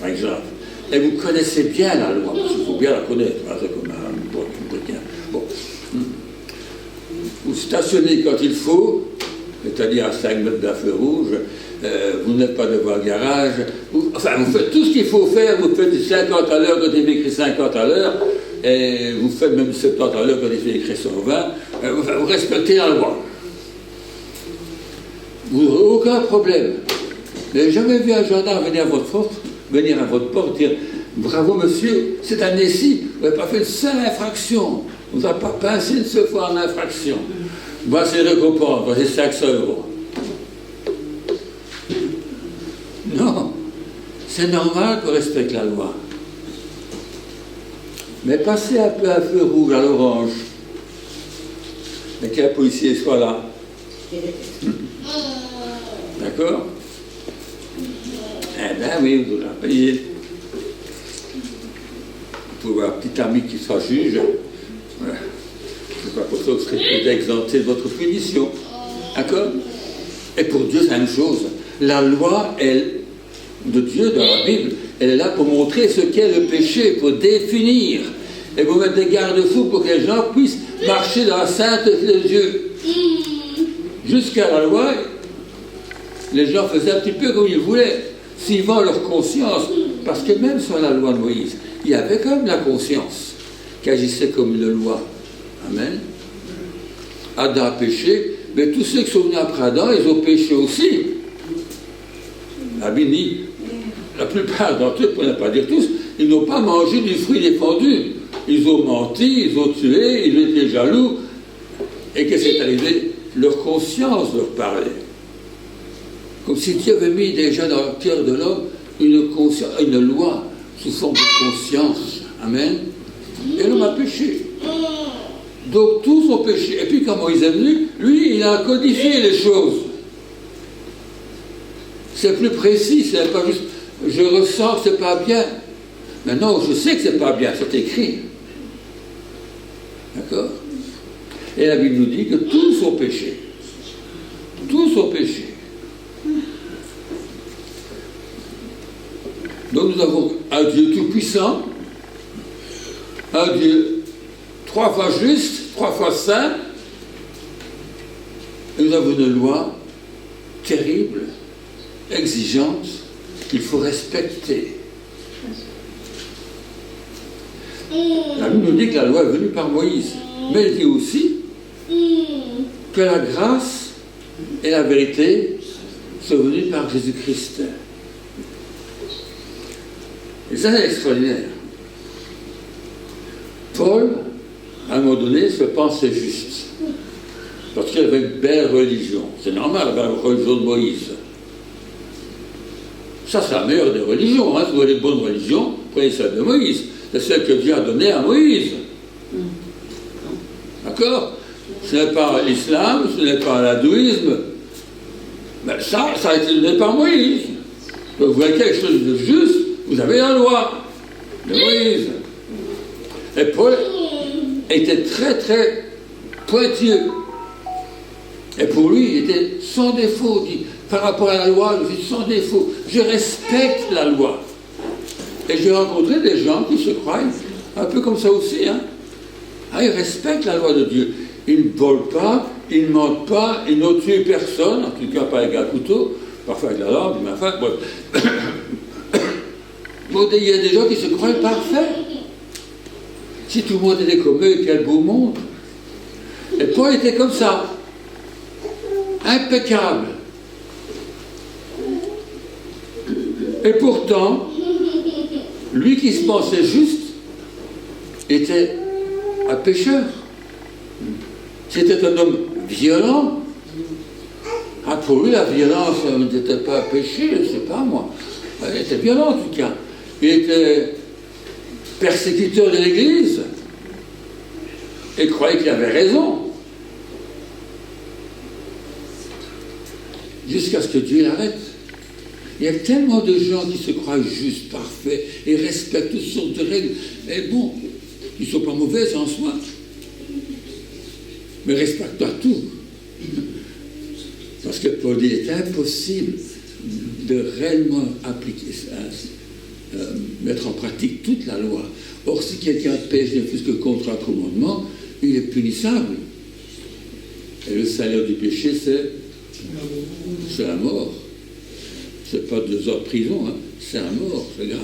par exemple, et vous connaissez bien la loi, parce qu'il faut bien la connaître, c'est comme un chrétien. Bon. Vous stationnez quand il faut, c'est-à-dire à 5 mètres d'un feu rouge, vous n'êtes pas devant le garage, vous faites tout ce qu'il faut faire, vous faites 50 à l'heure quand il est écrit 50 à l'heure, et vous faites même 70 à l'heure quand il est écrit 120, vous respectez la loi. Vous n'aurez aucun problème. Vous n'avez jamais vu un gendarme venir à votre porte dire « Bravo monsieur, cette année-ci, vous n'avez pas fait une seule infraction, vous n'avez pas pincé une seule fois en infraction. Voici le récompense, voici 500 €. » Non, c'est normal qu'on respecte la loi. Mais passez un peu un feu rouge à l'orange, et qu'un policier soit là. D'accord? Eh bien oui, vous la payez. Vous pouvez avoir un petit ami qui soit juge. Voilà. C'est pas pour ça que vous serez exempté de votre punition. D'accord? Et pour Dieu, c'est la même chose. La loi, de Dieu dans la Bible, elle est là pour montrer ce qu'est le péché, pour définir. Et pour mettre des garde-fous pour que les gens puissent marcher dans la sainteté de Dieu. Jusqu'à la loi, les gens faisaient un petit peu comme ils voulaient, suivant leur conscience. Parce que même sur la loi de Moïse, il y avait quand même la conscience qui agissait comme une loi. Amen. Adam a péché, mais tous ceux qui sont venus après Adam, ils ont péché aussi. La Bible dit, la plupart d'entre eux, pour ne pas dire tous, ils n'ont pas mangé du fruit défendu. Ils ont menti, ils ont tué, ils étaient jaloux. Et qu'est-ce qui est arrivé? Leur conscience leur parlait. Comme si Dieu avait mis déjà dans le cœur de l'homme une loi sous forme de conscience. Amen. Et l'homme a péché. Donc tous ont péché. Et puis quand Moïse est venu, lui, il a codifié les choses. C'est plus précis, c'est pas juste je ressens que c'est pas bien. Mais non, je sais que c'est pas bien, c'est écrit. D'accord? Et la Bible nous dit que tous ont péché. Tous ont péché. Donc nous avons un Dieu tout-puissant, un Dieu 3 fois juste, 3 fois saint, et nous avons une loi terrible, exigeante, qu'il faut respecter. La Bible nous dit que la loi est venue par Moïse, mais elle dit aussi que la grâce et la vérité sont venues par Jésus-Christ. Et ça, c'est extraordinaire. Paul, à un moment donné, se pensait juste. Parce qu'il avait une belle religion. C'est normal, la religion de Moïse. Ça, c'est la meilleure des religions. Hein. Si vous voulez une bonne religion, prenez celle de Moïse. C'est celle que Dieu a donnée à Moïse. D'accord? Ce n'est pas l'islam, ce n'est pas l'hindouisme. Mais ça a été donné par Moïse. Donc vous voulez quelque chose de juste, vous avez la loi de Moïse. Et Paul était très très pointilleux. Et pour lui, il était sans défaut. Il dit, par rapport à la loi, je suis sans défaut. Je respecte la loi. Et j'ai rencontré des gens qui se croient un peu comme ça aussi. Hein. Ah, ils respectent la loi de Dieu. Ils ne volent pas, ils ne mentent pas, ils n'ont tué personne, en tout cas pas avec un couteau, parfois avec la langue, mais enfin, bon. Bon, il y a des gens qui se croient parfaits. Si tout le monde était comme eux, quel beau monde. Et Paul était comme ça, impeccable. Et pourtant, lui qui se pensait juste, était un pécheur. C'était un homme violent. Ah, pour lui, la violence n'était pas un péché, je ne sais pas moi. Il était violent en tout cas. Il était persécuteur de l'Église et croyait qu'il avait raison. Jusqu'à ce que Dieu l'arrête. Il y a tellement de gens qui se croient justes, parfaits, et respectent toutes sortes de règles. Et bon, ils ne sont pas mauvaises en soi, mais respectent pas tout. Parce que Paul dit, il est impossible de réellement appliquer ça, mettre en pratique toute la loi. Or, si quelqu'un pêche ne plus que contre un commandement, il est punissable. Et le salaire du péché, c'est la mort. C'est pas 2 ans de prison, hein. C'est la mort, c'est grave.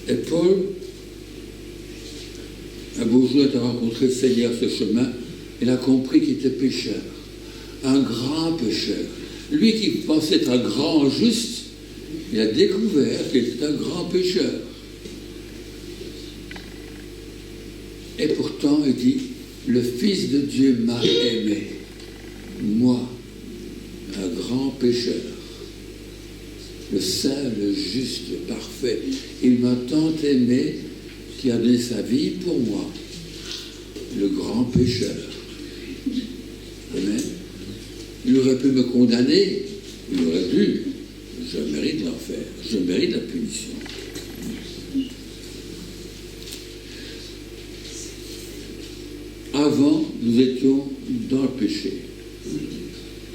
Et Paul, un beau jour, il a rencontré le Seigneur ce chemin, il a compris qu'il était pécheur, un grand pécheur. Lui qui pensait être un grand juste, il a découvert qu'il était un grand pécheur. Et pourtant, il dit, le Fils de Dieu m'a aimé, moi, un grand pécheur, le saint, le juste, le parfait. Il m'a tant aimé qu'il a donné sa vie pour moi, le grand pécheur. Amen. Il aurait pu me condamner, il aurait pu. Je mérite l'enfer, je mérite la punition. Avant, nous étions dans le péché.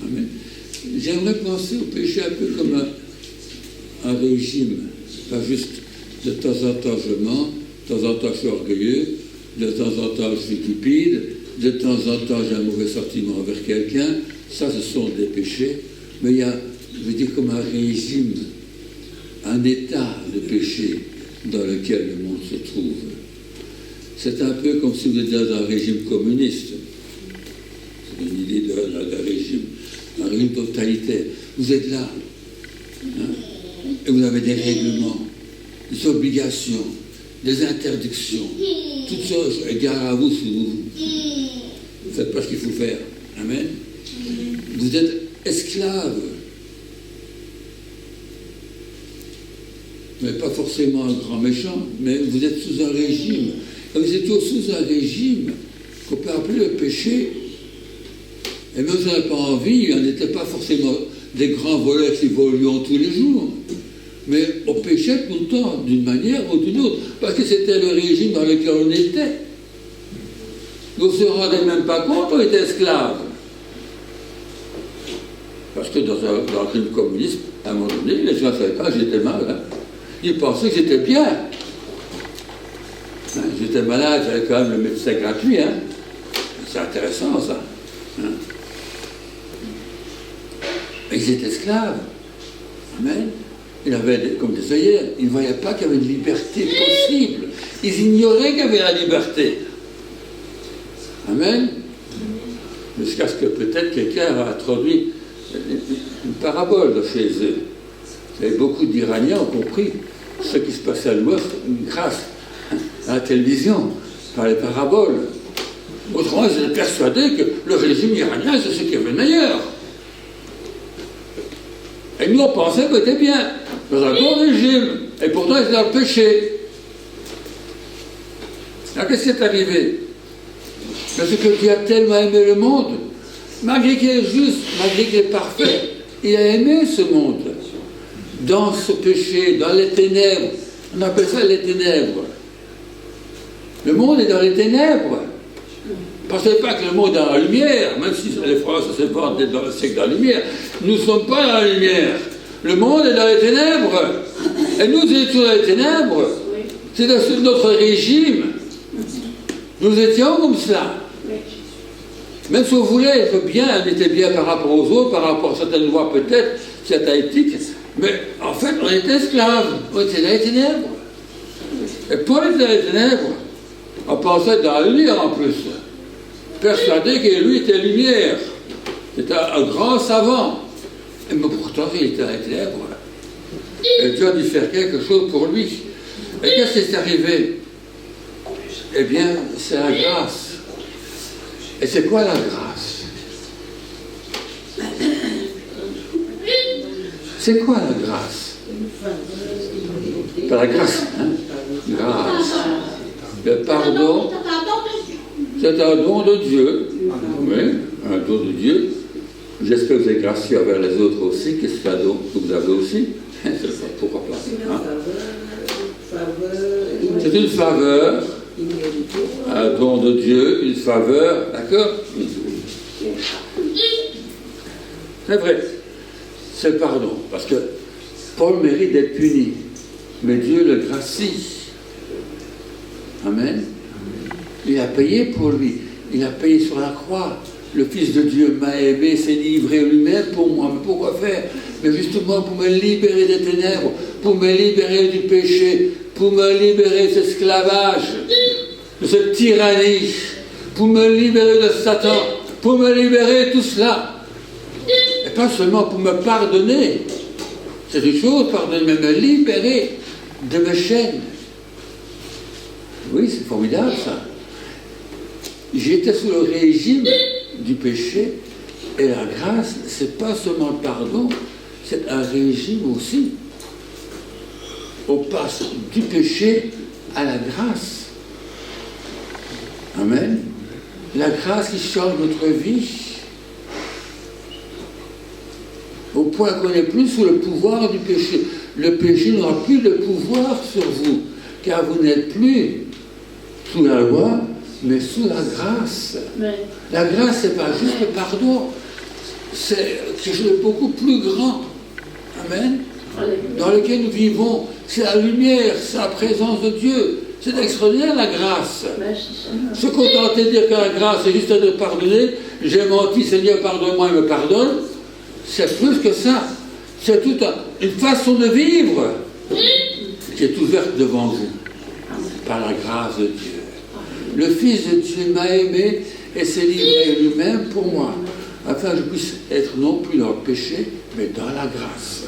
Amen. J'aimerais penser au péché un peu comme un régime. Pas juste de temps en temps je mens, de temps en temps je suis orgueilleux, de temps en temps je suis cupide, de temps en temps j'ai un mauvais sentiment envers quelqu'un. Ça, ce sont des péchés. Mais il y a, je veux dire, comme un régime, un état de péché dans lequel le monde se trouve. C'est un peu comme si vous étiez dans un régime communiste. C'est une idée d'un régime, un régime totalitaire. Vous êtes là, hein, et vous avez des règlements, des obligations, des interdictions, toutes choses. Égard à vous si vous ne faites pas ce qu'il faut faire. Amen. Vous êtes esclave. Mais pas forcément un grand méchant, mais vous êtes sous un régime. Et vous êtes sous un régime qu'on peut appeler le péché. Et même si on n'a pas envie, on n'était pas forcément des grands voleurs qui volions tous les jours. Mais on péchait tout le temps, d'une manière ou d'une autre, parce que c'était le régime dans lequel on était. On ne se rendait même pas compte qu'on était esclave. Parce que dans un régime communiste, à un moment donné, les gens ne savaient pas que j'étais mal. Hein. Ils pensaient que j'étais bien. Hein, j'étais malade, j'avais quand même le médecin gratuit. Hein. C'est intéressant, ça. Hein. Ils étaient esclaves. Amen. Ils avaient comme des œillères. Ils ne voyaient pas qu'il y avait une liberté possible. Ils ignoraient qu'il y avait la liberté. Amen. Jusqu'à ce que peut-être quelqu'un a introduit une parabole chez eux. Vous savez, beaucoup d'Iraniens ont compris ce qui se passait à l'Ouest grâce à la télévision, par les paraboles. Autrement, ils étaient persuadés que le régime iranien, c'est ce qui avait le meilleur. Et nous, on pensait qu'on était bien, dans un bon régime, et pourtant, ils étaient dans le péché. Alors, qu'est-ce qui est arrivé? Parce que Dieu a tellement aimé le monde, malgré qu'il est juste, malgré qu'il est parfait, il a aimé ce monde. Dans ce péché, dans les ténèbres, on appelle ça les ténèbres. Le monde est dans les ténèbres. Ne pensez pas que le monde est dans la lumière, même si les Français se vantent d'être dans le siècle de la lumière. Nous ne sommes pas dans la lumière. Le monde est dans les ténèbres. Et nous étions dans les ténèbres. C'est dans notre régime. Nous étions comme cela. Même si on voulait être bien, on était bien par rapport aux autres, par rapport à certaines lois peut-être, certaines éthiques, mais en fait, on était esclaves, on était dans les ténèbres. Et Paul était dans les ténèbres. On pensait dans la lumière en plus. Persuadé que lui était lumière. C'était un grand savant. Mais pourtant, il était dans les ténèbres. Et Dieu a dû faire quelque chose pour lui. Et qu'est-ce qui est arrivé? Eh bien, c'est la grâce. Et c'est quoi la grâce? C'est quoi la grâce? Pas la grâce, hein? Grâce. Le pardon, c'est un don de Dieu. Oui, un don de Dieu. J'espère que vous êtes gracieux envers les autres aussi, que c'est un don que vous avez aussi. Pourquoi pas, hein? C'est une faveur, un don de Dieu, une faveur, d'accord? C'est vrai, c'est le pardon, parce que Paul mérite d'être puni, mais Dieu le gracie. Amen. Il a payé pour lui, il a payé sur la croix. Le Fils de Dieu m'a aimé, s'est livré lui-même pour moi. Mais pourquoi faire? Mais justement pour me libérer des ténèbres, pour me libérer du péché, pour me libérer de cet esclavage, de cette tyrannie, pour me libérer de Satan, pour me libérer de tout cela. Et pas seulement pour me pardonner, c'est une chose, pardonner, mais me libérer de mes chaînes. Oui, c'est formidable ça. J'étais sous le régime du péché, et la grâce, c'est pas seulement le pardon, c'est un régime aussi. On passe du péché à la grâce. Amen. La grâce qui change notre vie, au point qu'on n'est plus sous le pouvoir du péché. Le péché n'aura plus de pouvoir sur vous, car vous n'êtes plus sous la loi, mais sous la grâce. Ouais. La grâce, c'est pas juste le pardon, c'est quelque chose de beaucoup plus grand. Amen. Dans lequel nous vivons, c'est la lumière, c'est la présence de Dieu. C'est extraordinaire la grâce. Se contenter de dire que la grâce, c'est juste de pardonner. J'ai menti, Seigneur, pardonne-moi, il me pardonne. C'est plus que ça. C'est toute une façon de vivre qui est ouverte devant vous par la grâce de Dieu. Le Fils de Dieu m'a aimé et s'est livré lui-même pour moi, afin que je puisse être non plus dans le péché, mais dans la grâce.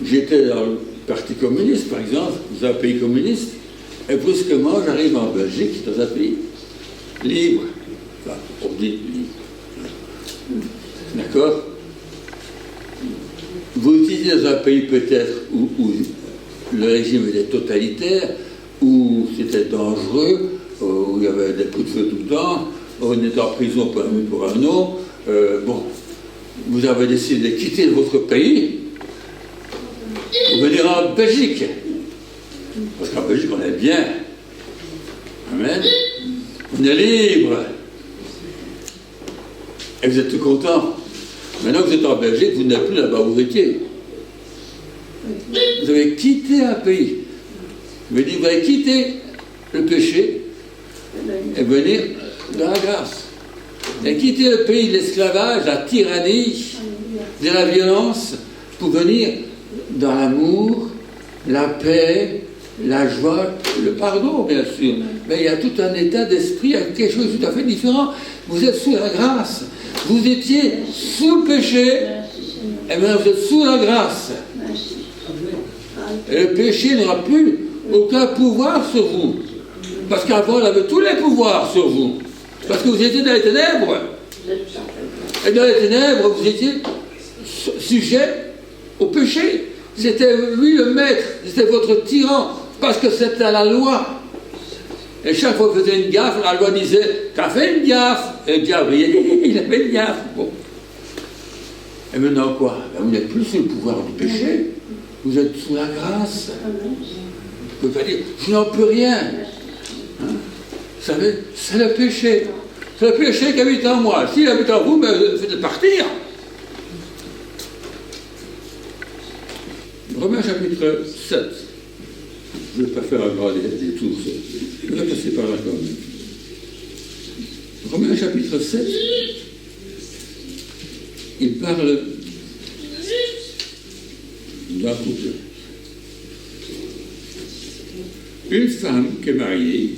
J'étais dans le Parti communiste, par exemple, dans un pays communiste, et brusquement, j'arrive en Belgique, dans un pays libre. Enfin, on dit libre. D'accord? Vous utilisez dans un pays peut-être où le régime était totalitaire, où c'était dangereux, où il y avait des coups de feu tout le temps, où on était en prison pour un an. Bon, vous avez décidé de quitter votre pays pour venir en Belgique. Parce qu'en Belgique, on est bien. Amen. On est libre. Et vous êtes tout content. Maintenant que vous êtes en Belgique, vous n'êtes plus là-bas où vous étiez. Vous avez quitté un pays. Vous avez quitté le péché et venir dans la grâce. Et quitter le pays de l'esclavage, la tyrannie, de la violence, pour venir dans l'amour, la paix, la joie, le pardon, bien sûr. Mais il y a tout un état d'esprit, quelque chose de tout à fait différent. Vous êtes sous la grâce. Vous étiez sous le péché, et maintenant vous êtes sous la grâce. Et le péché n'aura plus aucun pouvoir sur vous. Parce qu'avant, il avait tous les pouvoirs sur vous. Parce que vous étiez dans les ténèbres. Et dans les ténèbres, vous étiez sujet au péché. C'était lui le maître, c'était votre tyran, parce que c'était la loi. Et chaque fois que vous faisiez une gaffe, la loi disait, t'as fait une gaffe. Et le diable, il a fait une gaffe. Bon. Et maintenant quoi? Ben, vous n'êtes plus sous le pouvoir du péché, vous êtes sous la grâce. Vous pouvez pas dire, je n'en peux rien. Hein? Vous savez, c'est le péché. C'est le péché qui habite en moi. S'il habite en vous, ben, faites partir. chapitre 7. Je ne vais pas faire un grand détour, je vais passer par là quand même. Romains chapitre 7, il parle d'un couple. Une femme qui est mariée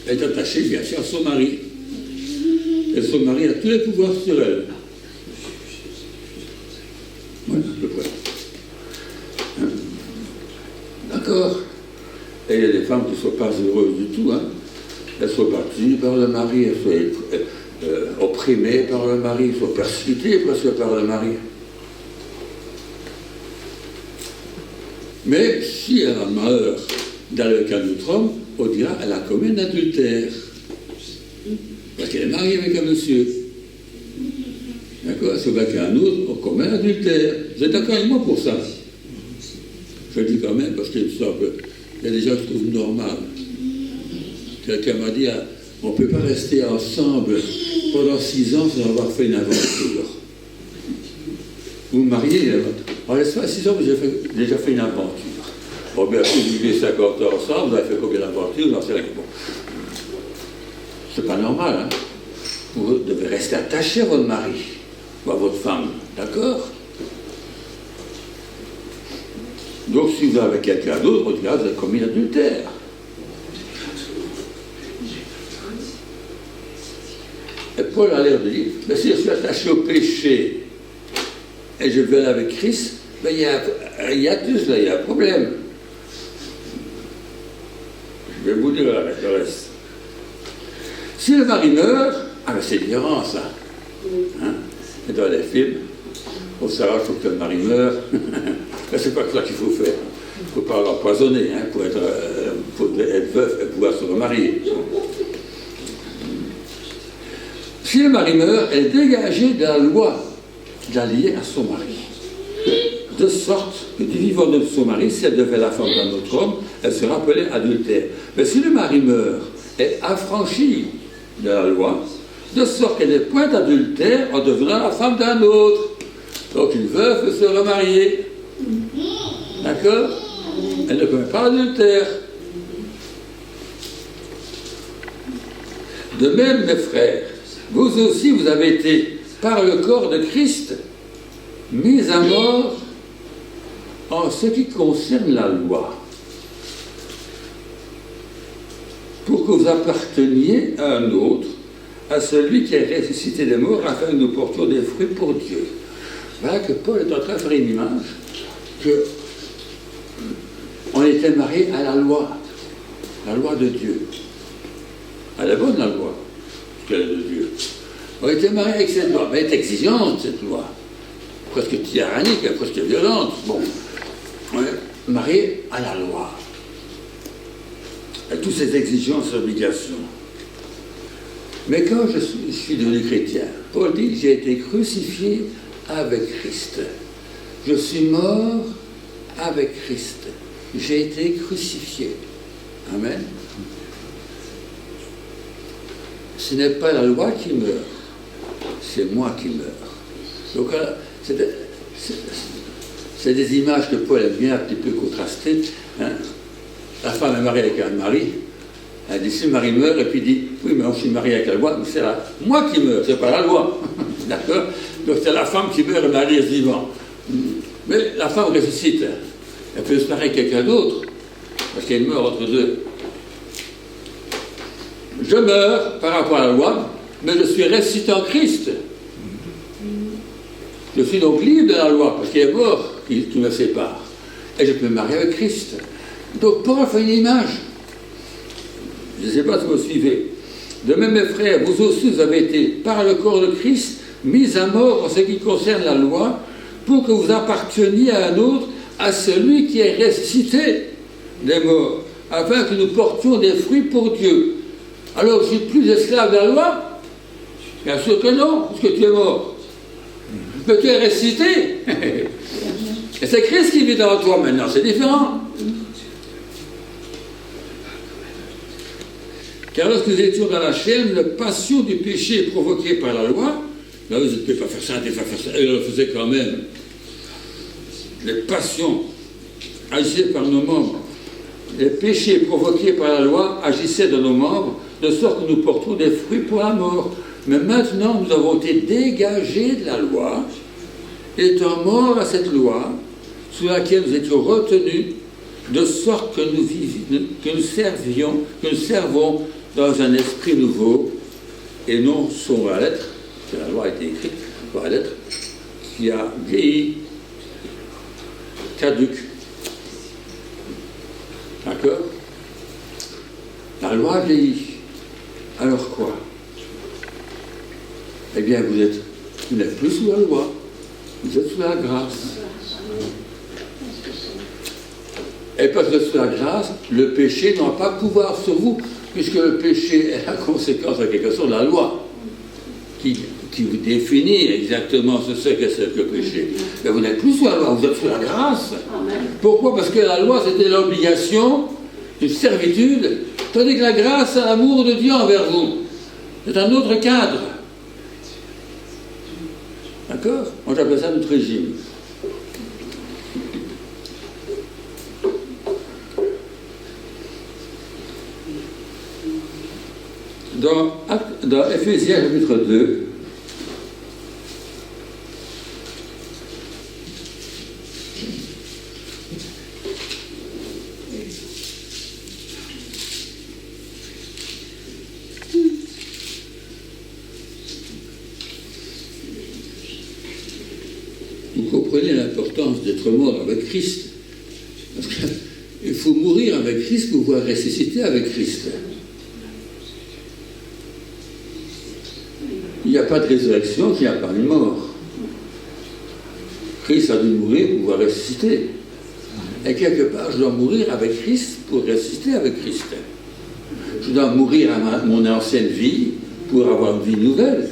est attachée bien sûr à son mari. Et son mari a tous les pouvoirs sur elle. Voilà, à peu près. Hein? D'accord. Et il y a des femmes qui ne sont pas heureuses du tout. Hein? Elles sont battues par le mari, elles sont opprimées par le mari, elles sont persécutées presque par le mari. Mais si elle a le malheur d'aller avec un autre homme, on dira qu'elle a commis un adultère. Parce qu'elle est mariée avec un monsieur. D'accord? Si on va avec un autre, on commet un adultère. Vous êtes d'accord avec moi pour ça? Je le dis quand même parce qu'il y a des gens qui trouvent normal. Quelqu'un m'a dit, on ne peut pas rester ensemble pendant 6 ans sans avoir fait une aventure. Vous vous mariez, en l'espace 6 ans, vous avez déjà fait une aventure. Bon, bien, si vous vivez 50 ans ensemble, vous avez fait combien d'aventures? J'en sais rien. Bon. C'est pas normal, hein? Vous devez rester attaché à votre mari ou à votre femme, d'accord? Donc, si vous êtes avec quelqu'un d'autre, on dira, vous avez commis l'adultère. Et Paul a l'air de dire, mais si je suis attaché au péché et je vais avec Christ, ben il y a tout cela, il y a un problème. Je vais vous dire le reste. Si le mari meurt, ah ben c'est différent ça. Hein? Et dans les films, on s'arrache pour que le mari meure. Mais c'est pas ça qu'il faut faire. Il ne faut pas l'empoisonner hein, pour être veuf et pouvoir se remarier. Si le mari meurt, elle est dégagée de la loi de la lier à son mari. De sorte que du vivant de son mari, si elle devait la femme d'un autre homme, elle sera appelée adultère. Mais si le mari meurt, elle est affranchie de la loi, de sorte qu'elle n'est point adultère en devenant la femme d'un autre. Donc une veuve peut se remarier. D'accord? Elle ne commet pas adultère. De même, mes frères, vous aussi, vous avez été, par le corps de Christ, mis à mort en ce qui concerne la loi, pour que vous apparteniez à un autre, à celui qui est ressuscité des morts, afin que nous portions des fruits pour Dieu. Voilà que Paul est en train de faire une image, que on était mariés à la loi de Dieu. Elle est bonne, la loi, qu'elle est de Dieu. On était mariés avec cette loi, mais elle est exigeante, cette loi. Presque tyrannique, presque violente. Bon, on est mariés à la loi. Avec toutes ces exigences et obligations. Mais quand je suis devenu chrétien, Paul dit, j'ai été crucifié avec Christ. Je suis mort avec Christ. J'ai été crucifié. Amen. Ce n'est pas la loi qui meurt, c'est moi qui meurs. Donc c'est des images que Paul aime bien un petit peu contraster. Hein. La femme est mariée avec un mari, elle dit si le mari meurt, et puis dit oui, mais je suis marié avec la loi, mais c'est moi qui meurs, c'est pas la loi. D'accord? Donc c'est la femme qui meurt et le mari est vivant. Mais la femme ressuscite, elle peut se marier avec quelqu'un d'autre, parce qu'elle meurt entre deux. Je meurs par rapport à la loi, mais je suis ressuscité en Christ. Je suis donc libre de la loi, parce qu'il est mort qui me sépare. Et je peux me marier avec Christ. Donc Paul fait une image. Je ne sais pas si vous suivez. De même, mes frères, vous aussi, vous avez été, par le corps de Christ, mis à mort en ce qui concerne la loi, pour que vous apparteniez à un autre, à celui qui est ressuscité des morts, afin que nous portions des fruits pour Dieu. Alors, je suis plus esclave de la loi? Bien sûr que non, parce que tu es mort. Mais tu es ressuscité. Et c'est Christ qui vit dans toi maintenant, c'est différent. Car lorsque nous étions dans la chaîne, la passion du péché provoquée par la loi, là vous ne pouvez pas faire ça, ne pouvez pas faire ça, elle le faisait quand même. les passions agissaient par nos membres. Les péchés provoqués par la loi agissaient dans nos membres, de sorte que nous portions des fruits pour la mort. Mais maintenant, nous avons été dégagés de la loi, étant morts à cette loi, sous laquelle nous étions retenus, de sorte que nous servons dans un esprit nouveau, et non sur la lettre, que la loi a été écrite, sur la lettre, qui a vieilli, caduque. D'accord? La loi vieillit. Alors quoi? Eh bien, vous n'êtes plus sous la loi, vous êtes sous la grâce. Et parce que sous la grâce, le péché n'a pas pouvoir sur vous, puisque le péché est la conséquence, en quelque sorte, de la loi, qui vous définit exactement ce que c'est que le péché. Mais vous n'êtes plus sous la loi, vous êtes sous la grâce. Pourquoi? Parce que la loi, c'était l'obligation, une servitude, tandis que la grâce, c'est l'amour de Dieu envers vous. C'est un autre cadre. D'accord? Moi, j'appelle ça notre régime. Dans Éphésiens chapitre 2, vous comprenez l'importance d'être mort avec Christ. Parce qu'il faut mourir avec Christ pour pouvoir ressusciter avec Christ. Il n'y a pas de résurrection s'il n'y a pas une mort. Christ a dû mourir pour pouvoir ressusciter. Et quelque part, je dois mourir avec Christ pour ressusciter avec Christ. Je dois mourir à mon ancienne vie pour avoir une vie nouvelle.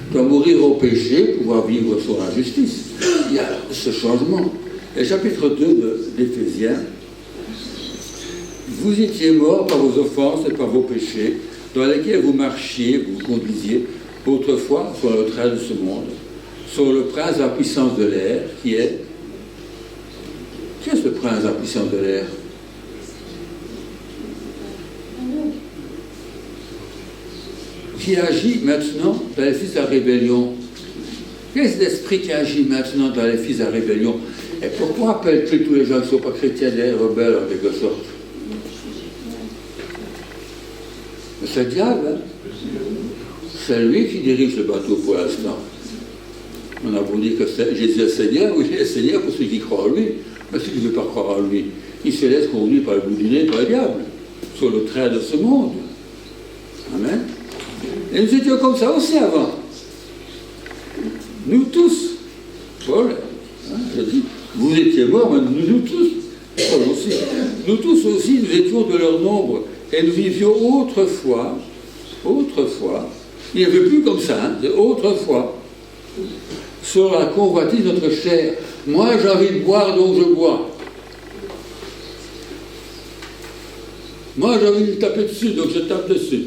Je dois mourir au péché pour pouvoir vivre sur la justice. Il y a ce changement. Et chapitre 2 d'Éphésiens, vous étiez morts par vos offenses et par vos péchés, dans lesquels vous marchiez, vous conduisiez, autrefois sur le train de ce monde, sur le prince de la puissance de l'air, qui est... Qu'est-ce le prince de la puissance de l'air? Qui agit maintenant dans les fils de la rébellion. Quel est cet esprit qui agit maintenant dans les fils de la rébellion? Et pourquoi appelle-t-il tous les gens qui ne sont pas chrétiens des rebelles, en quelque sorte? C'est le diable, hein? C'est lui qui dirige le bateau pour l'instant. On a beau dire que Jésus est Seigneur, oui, il est Seigneur pour ceux qui croient en lui. Mais ceux qui ne veulent pas croire en lui, il se laisse conduire par le bout du nez, par le diable, sur le train de ce monde. Amen. Et nous étions comme ça aussi avant. Nous tous. Paul, hein, je dis, vous étiez morts, mais nous tous. Paul aussi. Nous tous aussi, nous étions de leur nombre. Et nous vivions autrefois, il n'y avait plus comme ça, hein, autrefois, sur la convoitise de notre chair. Moi, j'ai envie de boire, donc je bois. Moi, j'ai envie de taper dessus, donc je tape dessus.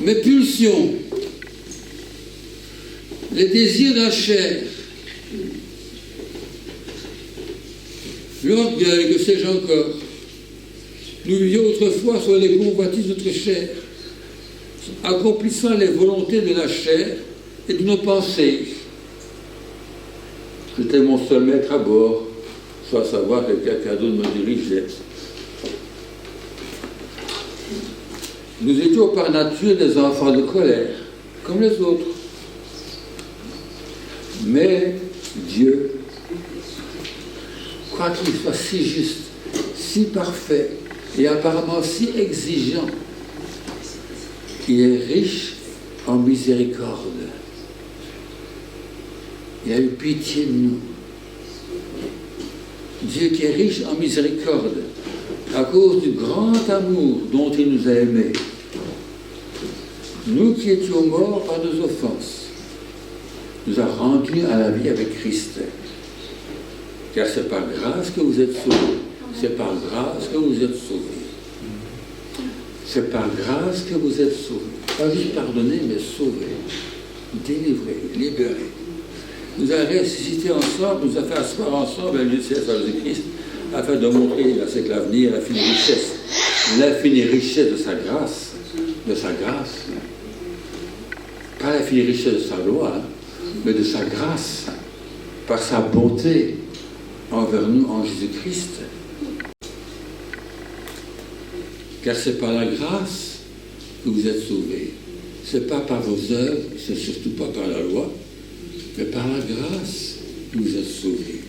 Mes pulsions, les désirs de la chair, l'orgueil, que sais-je encore. Nous vivions autrefois sur les convoitises de notre chair, accomplissant les volontés de la chair et de nos pensées. J'étais mon seul maître à bord, soit savoir que quelqu'un d'autre me dirigeait. Nous étions par nature des enfants de colère, comme les autres. Mais Dieu, quoiqu'il soit si juste, si parfait et apparemment si exigeant, il est riche en miséricorde. Il a eu pitié de nous. Dieu qui est riche en miséricorde, à cause du grand amour dont il nous a aimés. Nous qui étions morts par nos offenses, nous a rendus à la vie avec Christ. Car c'est par grâce que vous êtes sauvés. C'est par grâce que vous êtes sauvés. C'est par grâce que vous êtes sauvés. Pas juste pardonnés, mais sauvés, délivrés, libérés. nous a ressuscité ensemble, nous a fait asseoir ensemble à l'union céleste de Christ, afin de montrer à ce que l'avenir, l'infinie richesse de sa grâce, pas l'infinie richesse de sa loi, mais de sa grâce, par sa bonté envers nous en Jésus-Christ. Car c'est par la grâce que vous êtes sauvés. Ce n'est pas par vos œuvres, c'est surtout pas par la loi, mais par la grâce que vous êtes sauvés.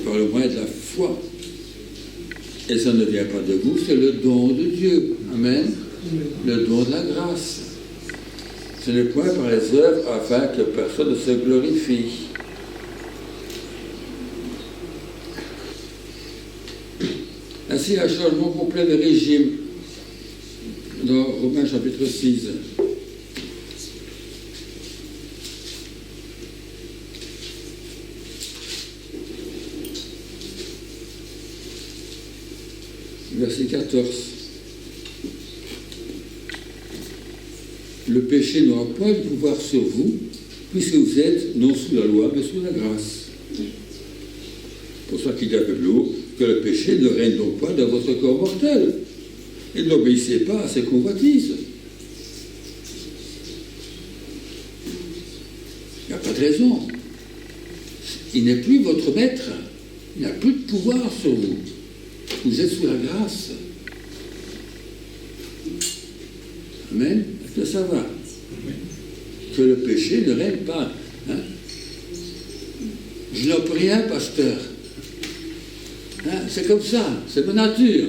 Par le moyen de la foi. Et ça ne vient pas de vous, c'est le don de Dieu. Amen. Le don de la grâce. Ce n'est point par les œuvres afin que personne ne se glorifie. Ainsi, un changement complet de régime dans Romains chapitre 6. Verset 14. Le péché n'aura pas de pouvoir sur vous, puisque vous êtes non sous la loi, mais sous la grâce. C'est pour ça qu'il dit un peu plus haut que le péché ne règne donc pas dans votre corps mortel. Et n'obéissez pas à ses convoitises. Il n'y a pas de raison. Il n'est plus votre maître. Il n'a plus de pouvoir sur vous. Vous êtes sous la grâce. Amen. Est-ce que ça va? Que le péché ne règne pas. Hein? Je n'en peux rien, pasteur. Hein? C'est comme ça. C'est ma nature.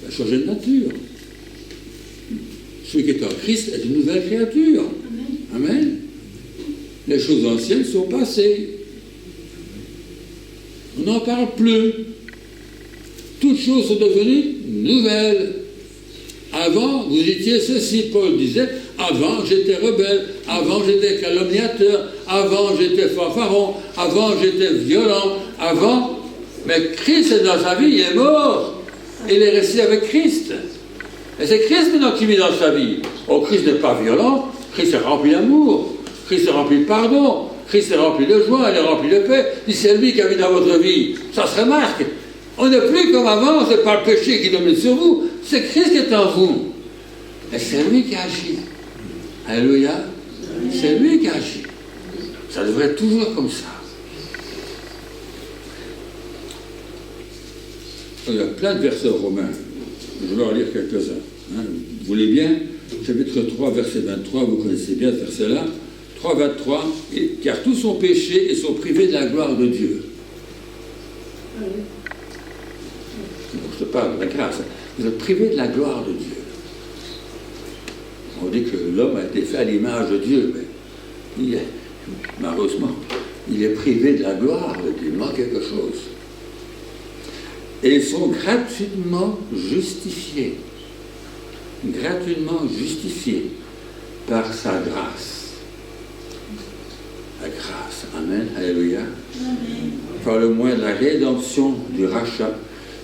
Il a changé de nature. Celui qui est en Christ est une nouvelle créature. Amen. Amen. Les choses anciennes sont passées. On n'en parle plus. Toutes choses sont devenues nouvelles. Avant, vous étiez ceci, Paul disait, avant j'étais rebelle, avant j'étais calomniateur, avant j'étais fanfaron, avant j'étais violent, avant, mais Christ est dans sa vie, il est mort. Il est resté avec Christ. Et c'est Christ maintenant qui vit dans sa vie. Oh, Christ n'est pas violent, Christ est rempli d'amour, Christ est rempli de pardon, Christ est rempli de joie, il est rempli de paix. Si c'est lui qui a mis dans votre vie, ça se remarque. On n'est plus comme avant, c'est pas le péché qui domine sur vous, c'est Christ qui est en vous. Et c'est lui qui agit. Alléluia. C'est lui qui agit. Ça devrait être toujours comme ça. Il y a plein de versets romains. Je vais en lire quelques-uns. Hein. Vous voulez bien? Chapitre 3, verset 23, vous connaissez bien ce verset-là. 3, 23. Car tous sont péchés et sont privés de la gloire de Dieu. Je parle de la grâce. Vous êtes privés de la gloire de Dieu. On dit que l'homme a été fait à l'image de Dieu, mais malheureusement, il est privé de la gloire de Dieu. Il manque quelque chose. Et ils sont gratuitement justifiés. Gratuitement justifiés par sa grâce. La grâce. Amen. Alléluia. Amen. Par le moyen de la rédemption du rachat,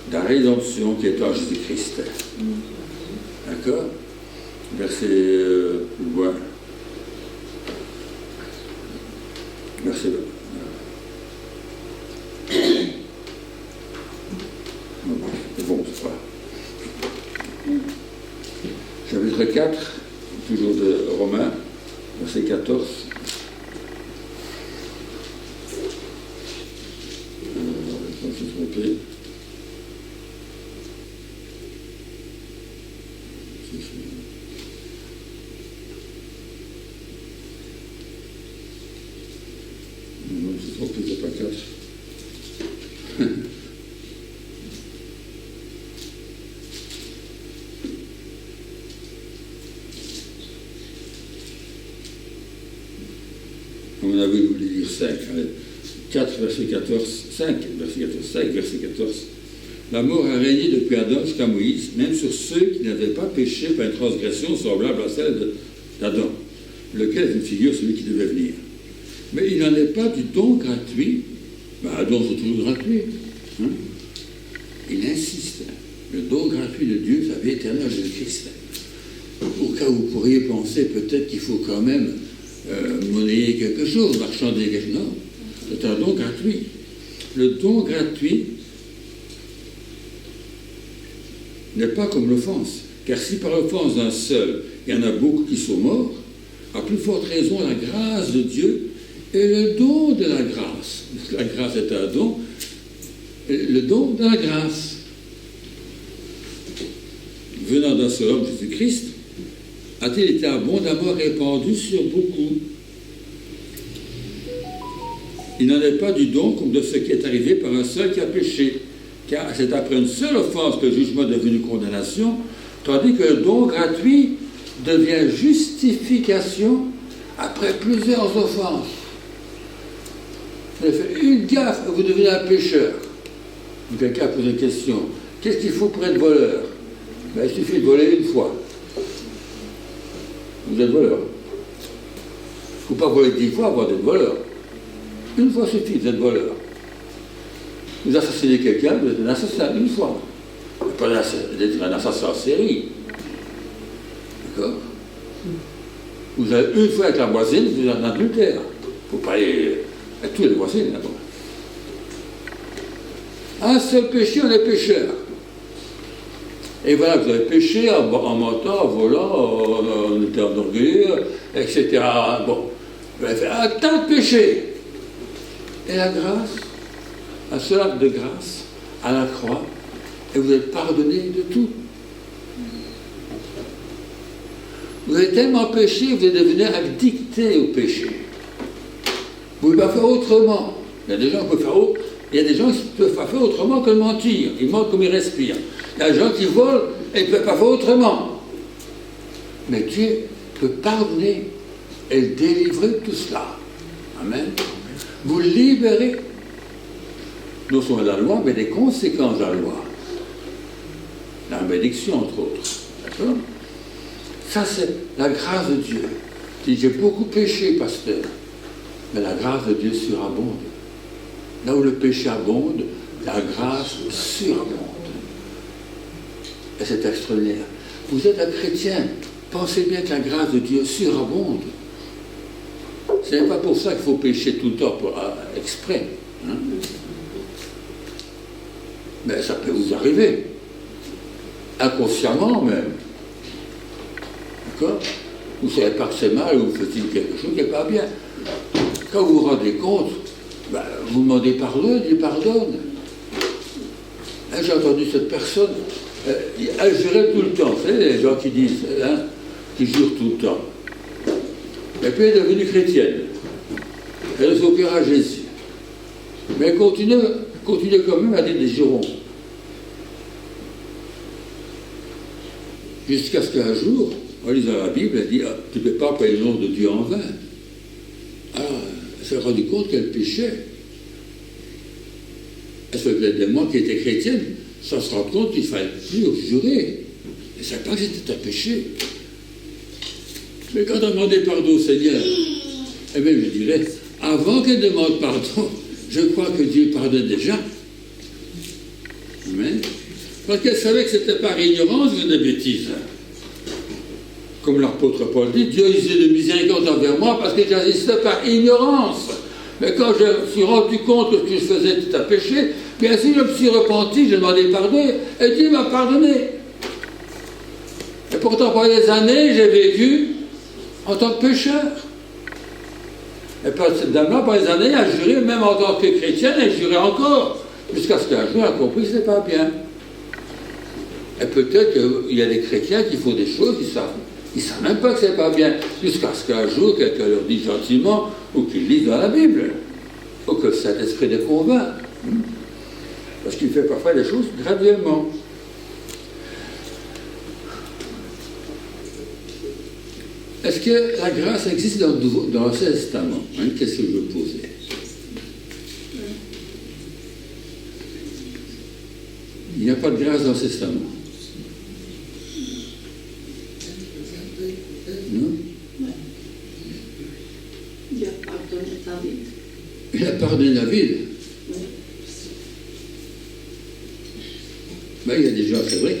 de la rédemption qui est en Jésus-Christ. D'accord? Verset 20. Verset 20. C'est bon, c'est pas. Chapitre 4, toujours de Romains, verset 14. Je me suis trompé. Non, je me suis trompé, c'est pas 4. On avait voulu lire 5, 4, verset 14, 5, verset 14, 5, verset 14. La mort a régné depuis Adam jusqu'à Moïse, même sur ceux qui n'avaient pas péché par une transgression semblable à celle d'Adam, lequel est une figure celui qui devait venir. Mais il n'en est pas du don gratuit. Adam, c'est toujours gratuit. Hein? Il insiste. Le don gratuit de Dieu, sa vie éternelle de Christ. Au cas où vous pourriez penser peut-être qu'il faut quand même monnayer quelque chose, marchander quelque chose. Non, c'est un don gratuit. Le don gratuit n'est pas comme l'offense. Car si par l'offense d'un seul, il y en a beaucoup qui sont morts, à plus forte raison, la grâce de Dieu et le don de la grâce. La grâce est un don, le don de la grâce. Venant d'un seul homme, Jésus-Christ, a-t-il été abondamment répandu sur beaucoup. Il n'en est pas du don comme de ce qui est arrivé par un seul qui a péché. Car c'est après une seule offense que le jugement est devenu condamnation, tandis que le don gratuit devient justification après plusieurs offenses. Vous avez fait une gaffe, vous devenez un pécheur. Quelqu'un pose une question. Qu'est-ce qu'il faut pour être voleur? Ben, il suffit de voler une fois. Vous êtes voleur. Il ne faut pas voler 10 fois avant d'être voleur. Une fois suffit d'être voleur. Vous assassinez quelqu'un, vous êtes un assassin une fois. Pas d'être un assassin en série. D'accord? Vous avez une fois avec la voisine, vous êtes un adultère. Il ne faut pas aller à tous les voisines d'abord. Un seul péché, on est pécheur. Et voilà, vous avez péché en mentant, en volant, en étant orgueilleux, etc. Bon, vous avez fait un tas de péchés. Et la grâce, un seul acte de grâce, à la croix, et vous êtes pardonné de tout. Vous avez tellement péché, vous êtes devenu addicté au péché. Vous ne pouvez pas faire autrement. Il y a des gens qui peuvent faire autrement. Il y a des gens qui ne peuvent pas faire autrement que de mentir. Ils mentent comme ils respirent. Il y a des gens qui volent et ils ne peuvent pas faire autrement. Mais Dieu peut pardonner et délivrer de tout cela. Amen. Vous libérez, non seulement de la loi, mais des conséquences de la loi. La bénédiction, entre autres. D'accord? Ça, c'est la grâce de Dieu. Il dit, j'ai beaucoup péché, pasteur. Mais la grâce de Dieu surabonde. Là où le péché abonde, la grâce surabonde. Et c'est extraordinaire. Vous êtes un chrétien. Pensez bien que la grâce de Dieu surabonde. Ce n'est pas pour ça qu'il faut pécher tout le temps exprès. Hein? Mais ça peut vous arriver. Inconsciemment même. D'accord? Vous ne savez pas que c'est mal ou vous faites quelque chose qui n'est pas bien. Quand vous vous rendez compte, ben, vous demandez pardon, Dieu pardonne. Hein, j'ai entendu cette personne, elle jurait tout le temps. Vous savez, les gens qui disent, hein, qui jurent tout le temps. Et puis elle est devenue chrétienne. Elle est au cœur à Jésus. Mais elle continue quand même à dire des jurons. Jusqu'à ce qu'un jour, en lisant la Bible, elle dit, tu ne peux pas appeler le nom de Dieu en vain. Alors, elle s'est rendue compte qu'elle péchait. Elle se plaidait moi qui était chrétienne, sans se rendre compte qu'il ne fallait plus jurer. Elle ne savait pas que c'était un péché. Mais quand elle demandait pardon au Seigneur, eh bien, je dirais, avant qu'elle demande pardon, je crois que Dieu pardonne déjà. Amen. Parce qu'elle savait que c'était par ignorance ou des bêtises. Comme l'apôtre Paul dit, Dieu usait de miséricorde envers moi parce que j'agissais par ignorance. Mais quand je me suis rendu compte que ce que je faisais était un péché, bien sûr, je me suis repenti, j'ai demandé pardon, et Dieu m'a pardonné. Et pourtant, pendant des années, j'ai vécu en tant que pécheur. Et cette dame-là, pendant des années, elle a juré, même en tant que chrétienne, elle jurait encore. Jusqu'à ce qu'un jour, elle a compris que ce n'était pas bien. Et peut-être qu'il y a des chrétiens qui font des choses, ils ne savent même pas que ce n'est pas bien. Jusqu'à ce qu'un jour, quelqu'un leur dise gentiment, ou qu'ils lisent dans la Bible, ou que le Saint-Esprit les convainc. Parce qu'il fait parfois des choses graduellement. Est-ce que la grâce existe dans l'Ancien Testament? Qu'est-ce que je veux poser? Il n'y a pas de grâce dans l'Ancien Testament. Non? Il a pardonné David. Il a pardonné David. Ben, il y a des gens, c'est vrai,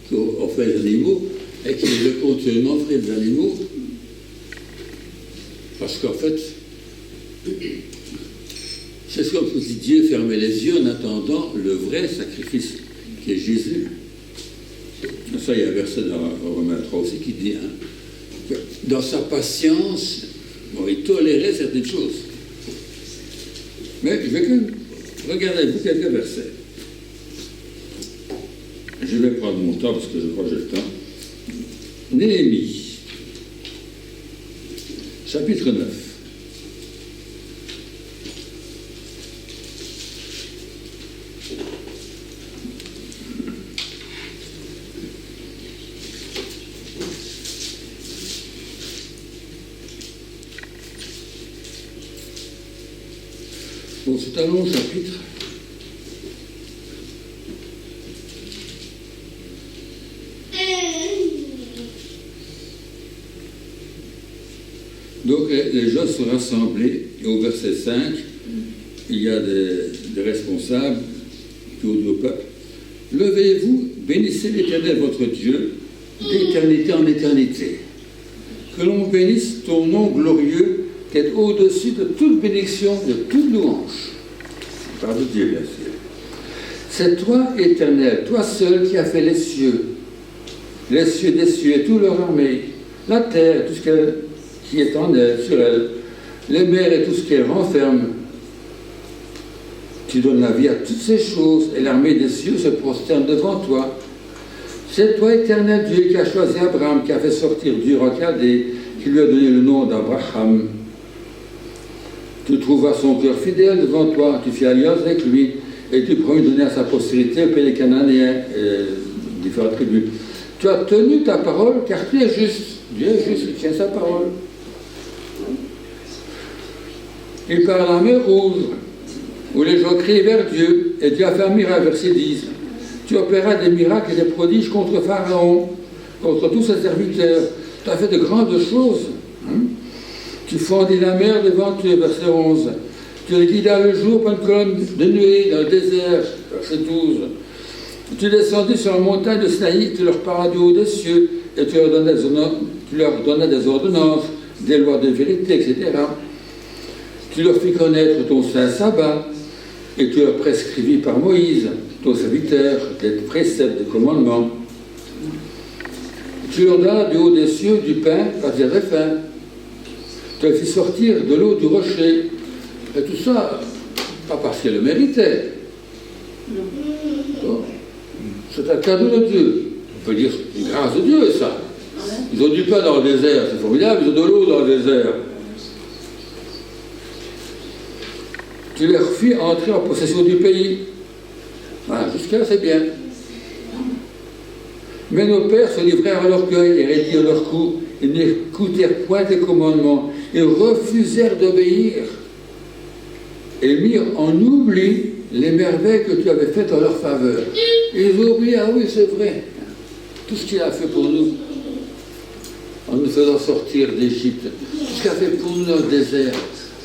qui ont fait des animaux et qui le continuellement fait des animaux. Parce qu'en fait, c'est comme si Dieu fermait les yeux en attendant le vrai sacrifice qui est Jésus. Ça, il y a un verset dans Romains 3 aussi qui dit, que dans sa patience, bon, il tolérait certaines choses. Mais je vais quand même regarder avec vous quelques versets. Je vais prendre mon temps parce que je crois que j'ai le temps. Néhémie, chapitre 9. Bon, c'est un long chapitre. Donc les gens sont rassemblés, et au verset 5, il y a des responsables qui ont dit au peuple, « Levez-vous, bénissez l'Éternel votre Dieu, d'éternité en éternité. Que l'on bénisse ton nom glorieux, qui est au-dessus de toute bénédiction, de toute louange. » Par de Dieu, bien sûr. C'est toi, Éternel, toi seul qui as fait les cieux des cieux et toute leur armée, la terre, tout ce qui est en elle, sur elle, les mers et tout ce qu'elle renferme. Tu donnes la vie à toutes ces choses, et l'armée des cieux se prosterne devant toi. C'est toi, Éternel Dieu, qui as choisi Abraham, qui a fait sortir d'Ur en Chaldée, qui lui a donné le nom d'Abraham. Tu trouveras son cœur fidèle devant toi, tu fais alliance avec lui, et tu promis de donner à sa postérité le pays des Cananéens, et différentes tribus. Tu as tenu ta parole, car tu es juste. Dieu est juste, il tient sa parole. Il parle à la mer Rouge, où les gens crient vers Dieu, et Dieu a fait un miracle, verset 10. Tu opéras des miracles et des prodiges contre Pharaon, contre tous ses serviteurs. Tu as fait de grandes choses. Tu fendis la mer devant eux, verset 11. Tu les guidas le jour par une colonne de nuée dans le désert, verset 12. Tu descendis sur la montagne de Sinaï, tu leur parlais du haut des cieux, et tu leur donnais des ordonnances, des lois de vérité, etc. Tu leur fis connaître ton saint sabbat, et tu leur prescrivis par Moïse, ton serviteur, des préceptes, des commandements. Tu leur donnas du haut des cieux du pain quand ils avaient faim. Tu leur fis sortir de l'eau du rocher. Et tout ça, pas parce qu'elle le méritait. Non. C'est un cadeau de Dieu. On peut dire une grâce de Dieu, ça. Ils ont du pain dans le désert, c'est formidable, ils ont de l'eau dans le désert. Tu leur fis entrer en possession du pays. Voilà, jusqu'à là, c'est bien. Mais nos pères se livrèrent à l'orgueil et raidirent leur cou. Ils n'écoutèrent point tes commandements. Ils refusèrent d'obéir. Et mirent en oubli les merveilles que tu avais faites en leur faveur. Ils ont oublié, ah oui, c'est vrai, tout ce qu'il a fait pour nous, en nous faisant sortir d'Égypte, tout ce qu'il a fait pour nous dans le désert,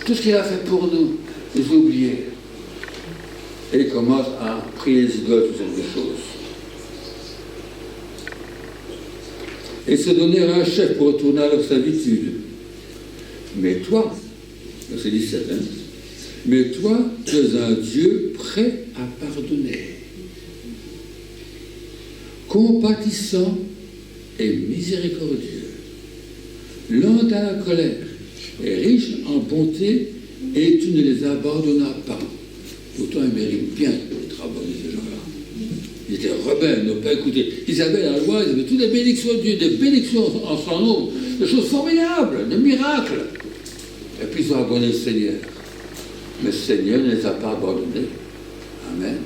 tout ce qu'il a fait pour nous, ils ont oublié. Et ils commencent à prier les idoles, toutes ces choses. Et se donnèrent un chef pour retourner à leur servitude. Mais toi, verset 17, mais toi, tu es un Dieu prêt à pardonner, compatissant et miséricordieux, lent à la colère et riche en bonté, et tu ne les abandonnas pas. Pourtant, ils méritent bien d'être abandonnés, ces gens-là. Ils étaient rebelles, ils n'ont pas écouté. Ils avaient la loi, ils avaient toutes les bénédictions de Dieu, des bénédictions en son nom, des choses formidables, des miracles. Et puis ils ont abandonné le Seigneur. Mais le Seigneur ne les a pas abandonnés. Amen.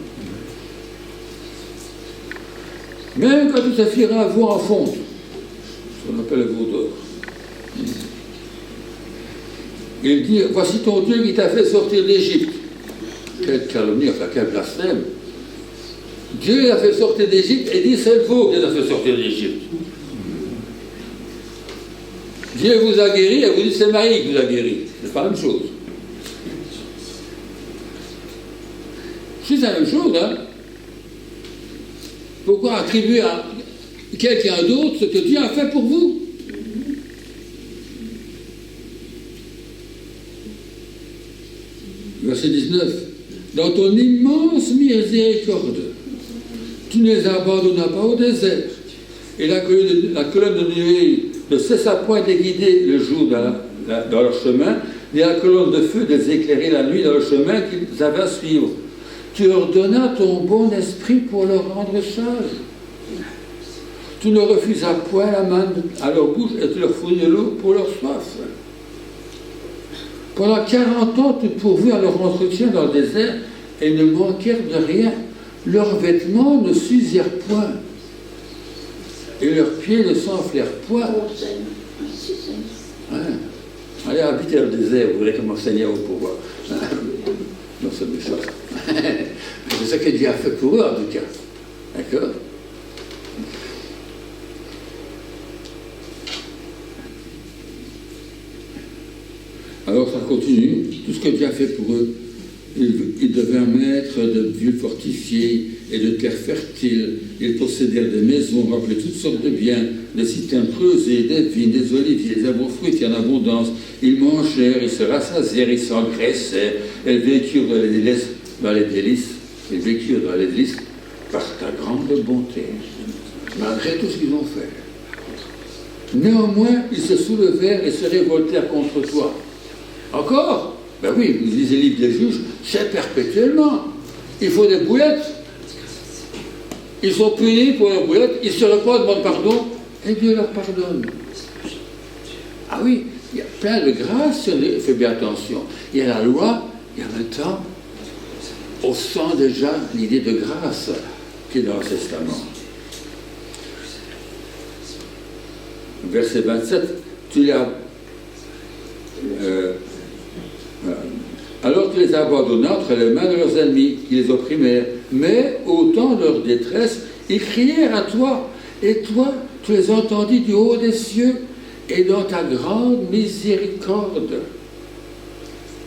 Même quand il se fera voir en fonte, ce qu'on appelle le veau d'or, il dit, voici ton Dieu qui t'a fait sortir d'Égypte. Quelle calomnie, enfin quel blasphème. Dieu l'a fait sortir d'Égypte et dit, c'est le veau qui l'a fait sortir d'Égypte. Dieu vous a guéri et vous dites, c'est Marie qui vous a guéri. C'est pas la même chose. C'est la même chose, hein. Pourquoi attribuer à quelqu'un d'autre ce que Dieu a fait pour vous? verset 19. Dans ton immense miséricorde, tu ne les abandonnas pas au désert. Et la colonne de nuée ne cessa point de les guider le jour dans leur chemin, ni la colonne de feu de les éclairer la nuit dans le chemin qu'ils avaient à suivre. Tu leur donnas ton bon esprit pour leur rendre sages. Tu ne refusas point la manne à leur bouche et tu leur fournis de l'eau pour leur soif. Pendant 40 ans, tu pourvus à leur entretien dans le désert et ils ne manquèrent de rien. Leurs vêtements ne s'usèrent point et leurs pieds ne s'enflèrent point. Ouais. Allez habiter dans le désert, vous verrez comment Seigneur va pouvoir. Non, c'est méchant. C'est ça que Dieu a fait pour eux, en tout cas. D'accord? Alors ça continue, tout ce que Dieu a fait pour eux. Ils devinrent maîtres de villes fortifiées et de terres fertiles. Ils possédèrent des maisons remplies de toutes sortes de biens, des citernes creusées, des vignes, des oliviers, des arbres fruitiers en abondance. Ils mangèrent, ils se rassasièrent, ils s'engraissaient. Ils vécurent dans les délices. Ils vécurent dans les délices par ta grande bonté, malgré tout ce qu'ils ont fait. Néanmoins, ils se soulevèrent et se révoltèrent contre toi. Encore? Ben oui, vous lisez le livre des juges, c'est perpétuellement. Il faut des boulettes. Ils sont punis pour leurs boulettes, ils se repentent, demandent pardon, et Dieu leur pardonne. Ah oui, il y a plein de grâces si on fait bien attention. Il y a la loi, et en même temps, on sent déjà l'idée de grâce qui est dans le Testament. Verset 27, tu les as... alors tu les abandonnais entre les mains de leurs ennemis, qui les opprimèrent. Mais au temps de leur détresse, ils crièrent à toi, et toi, tu les entendis du haut des cieux, et dans ta grande miséricorde,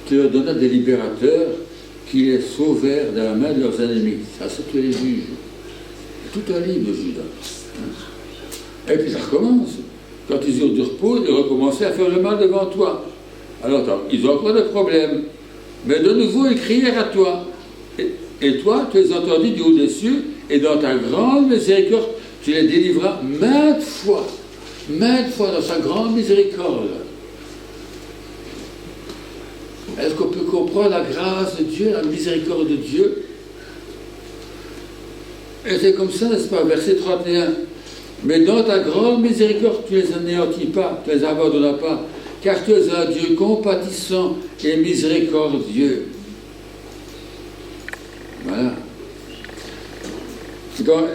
tu leur donnas des libérateurs qui les sauvèrent de la main de leurs ennemis. Ça, c'est tous les juges. Tout un livre de Judas. Et puis ça recommence. Quand ils eurent du repos, ils recommençaient à faire le mal devant toi. Alors, ils ont encore des problèmes. Mais de nouveau, ils crièrent à toi. Et toi, tu les entendis du haut des cieux, et dans ta grande miséricorde, tu les délivras maintes fois dans sa grande miséricorde. Est-ce qu'on peut comprendre la grâce de Dieu, la miséricorde de Dieu? Et c'est comme ça, n'est-ce pas, verset 31. Mais dans ta grande miséricorde, tu les anéantis pas, tu les abandonnes pas, car tu es un Dieu compatissant et miséricordieux. Voilà. Dans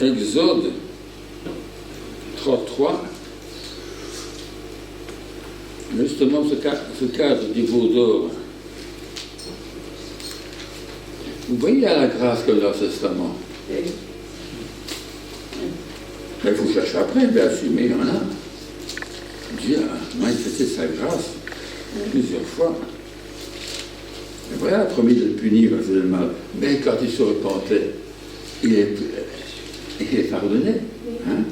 Exode 33, justement ce cadre du veau d'or. Vous voyez la grâce que dans le Testament. Mais il faut chercher après, bien assumer, il y en a. Dieu a manifesté sa grâce plusieurs fois. Et voilà, il a promis de le punir, il faisait le mal. Mais quand il se repentait, il est pardonné. Hein?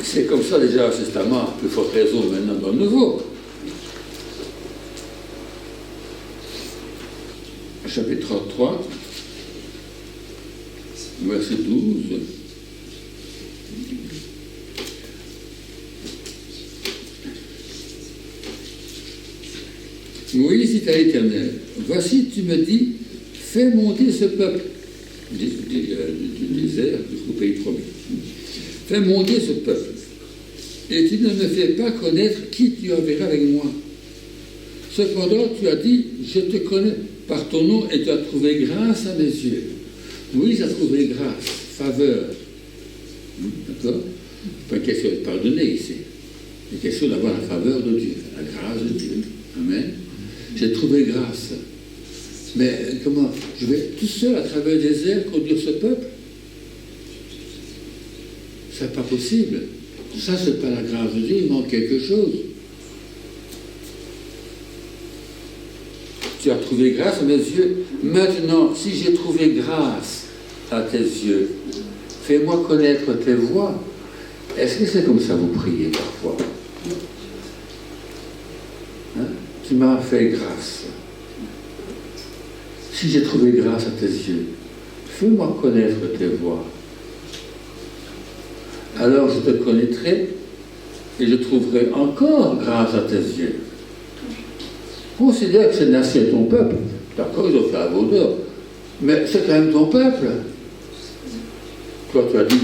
C'est comme ça déjà au Testament, plus forte raison maintenant dans le Nouveau. Chapitre 33, verset 12. Moïse dit à l'Éternel, voici, tu me dis, fais monter ce peuple du désert jusqu'au pays promis. Fais monter ce peuple. Et tu ne me fais pas connaître qui tu enverras avec moi. Cependant, tu as dit, je te connais par ton nom et tu as trouvé grâce à mes yeux. Moïse a trouvé grâce, faveur. D'accord? Pas une question de pardonner ici. C'est une question d'avoir la faveur de Dieu, la grâce de Dieu. Amen. J'ai trouvé grâce. Mais comment? Je vais tout seul à travers le désert conduire ce peuple? C'est pas possible. Ça, c'est pas la grâce de Dieu, il manque quelque chose. Tu as trouvé grâce à mes yeux. Maintenant, si j'ai trouvé grâce à tes yeux, fais-moi connaître tes voies. Est-ce que c'est comme ça que vous priez parfois? Hein? tu m'as fait grâce. Si j'ai trouvé grâce à tes yeux, fais-moi connaître tes voies. Alors je te connaîtrai et je trouverai encore grâce à tes yeux. Considère que cette nation est ton peuple. D'accord, ils ont fait un veau d'or. Mais c'est quand même ton peuple. Toi, tu as dit,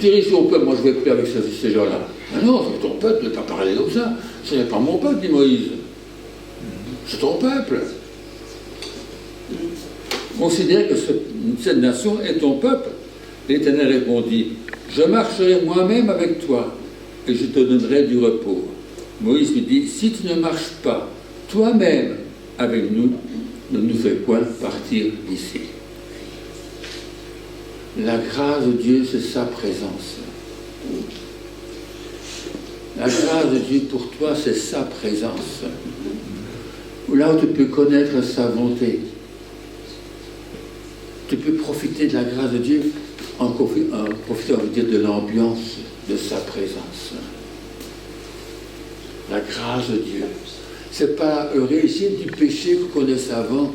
dirige ton peuple, moi je vais plus avec ces gens-là. Ah non, c'est ton peuple, ne pas parler comme ça. Ce n'est pas mon peuple, dit Moïse. C'est ton peuple. Considère que cette nation est ton peuple. L'Éternel répondit, je marcherai moi-même avec toi et je te donnerai du repos. Moïse lui dit, si tu ne marches pas toi-même avec nous, ne nous fais point partir d'ici. La grâce de Dieu, c'est sa présence. La grâce de Dieu pour toi, c'est sa présence. Là où tu peux connaître sa bonté. Tu peux profiter de la grâce de Dieu en profitant, on veut dire, de l'ambiance de sa présence. La grâce de Dieu. Ce n'est pas le régime du péché qu'on connaissait avant.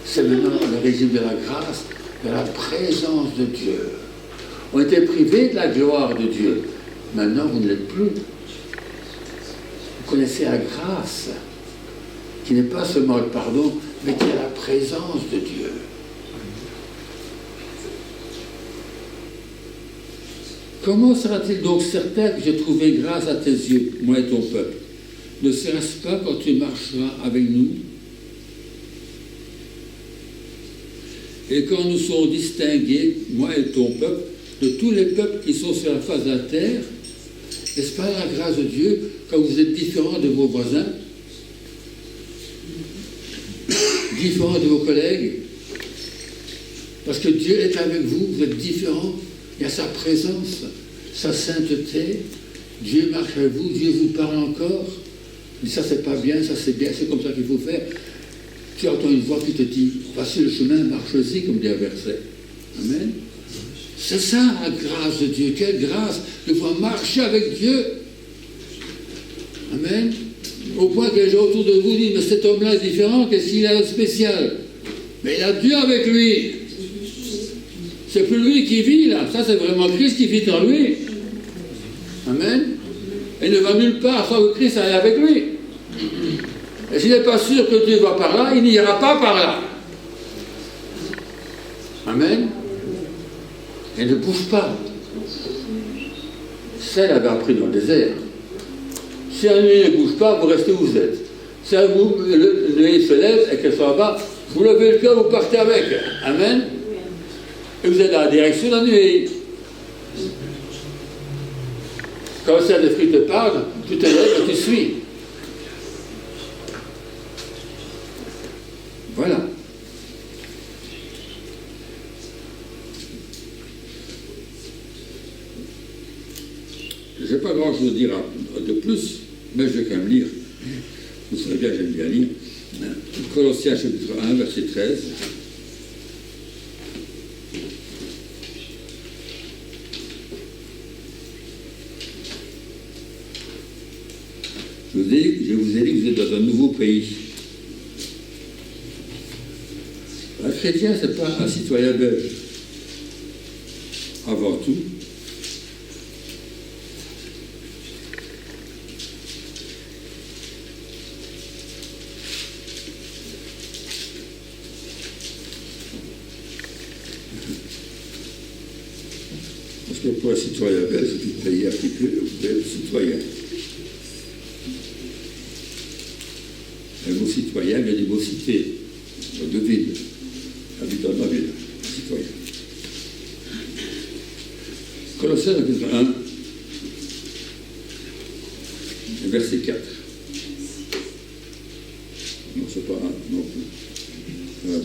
C'est maintenant le régime de la grâce, de la présence de Dieu. On était privés de la gloire de Dieu. Maintenant, vous ne l'êtes plus. Vous connaissez la grâce, qui n'est pas seulement le pardon, mais qui est la présence de Dieu. Comment sera-t-il donc certain que j'ai trouvé grâce à tes yeux, moi et ton peuple? Ne serait-ce pas quand tu marcheras avec nous? Et quand nous serons distingués, moi et ton peuple, de tous les peuples qui sont sur la face de la terre, n'est-ce pas la grâce de Dieu quand vous êtes différents de vos voisins, différents de vos collègues? Parce que Dieu est avec vous, vous êtes différents, il y a sa présence, sa sainteté, Dieu marche avec vous, Dieu vous parle encore. Mais ça c'est pas bien, ça c'est bien, c'est comme ça qu'il faut faire. Tu entends une voix qui te dit, voici le chemin, marche-y, comme dit un verset. Amen. C'est ça la grâce de Dieu. Quelle grâce de pouvoir marcher avec Dieu. Amen. Au point que les gens autour de vous disent, mais cet homme-là est différent, qu'est-ce qu'il a de spécial? Mais il a Dieu avec lui. C'est plus lui qui vit là, ça c'est vraiment Christ qui vit en lui. Amen. Et il ne va nulle part sans que Christ aille avec lui. Et s'il n'est pas sûr que Dieu va par là, il n'ira pas par là. Amen. Et ne bouge pas. Celle avait appris dans le désert. Si un nuit ne bouge pas, vous restez où vous êtes. Si un nuit se lève et qu'elle s'en va, vous levez le cœur, vous partez avec. Amen. Et vous êtes dans la direction de la nuit. Quand le Saint-Esprit te parle, tu te lèves et tu suis. Voilà. Je n'ai pas grand-chose à dire de plus, mais je vais quand même lire. Vous savez bien, j'aime bien lire. Colossiens chapitre 1, verset 13. Je vous ai dit que vous êtes dans un nouveau pays. Un chrétien, ce n'est pas un citoyen belge. Avant tout. Parce que pour un citoyen belge, vous payez un petit peu, vous pouvez être citoyen. Un mot citoyen vient du mot cité, de ville, habitant de la ville, citoyen. Colossiens chapitre 1, verset 4. Non, c'est pas 1 non plus. Voilà.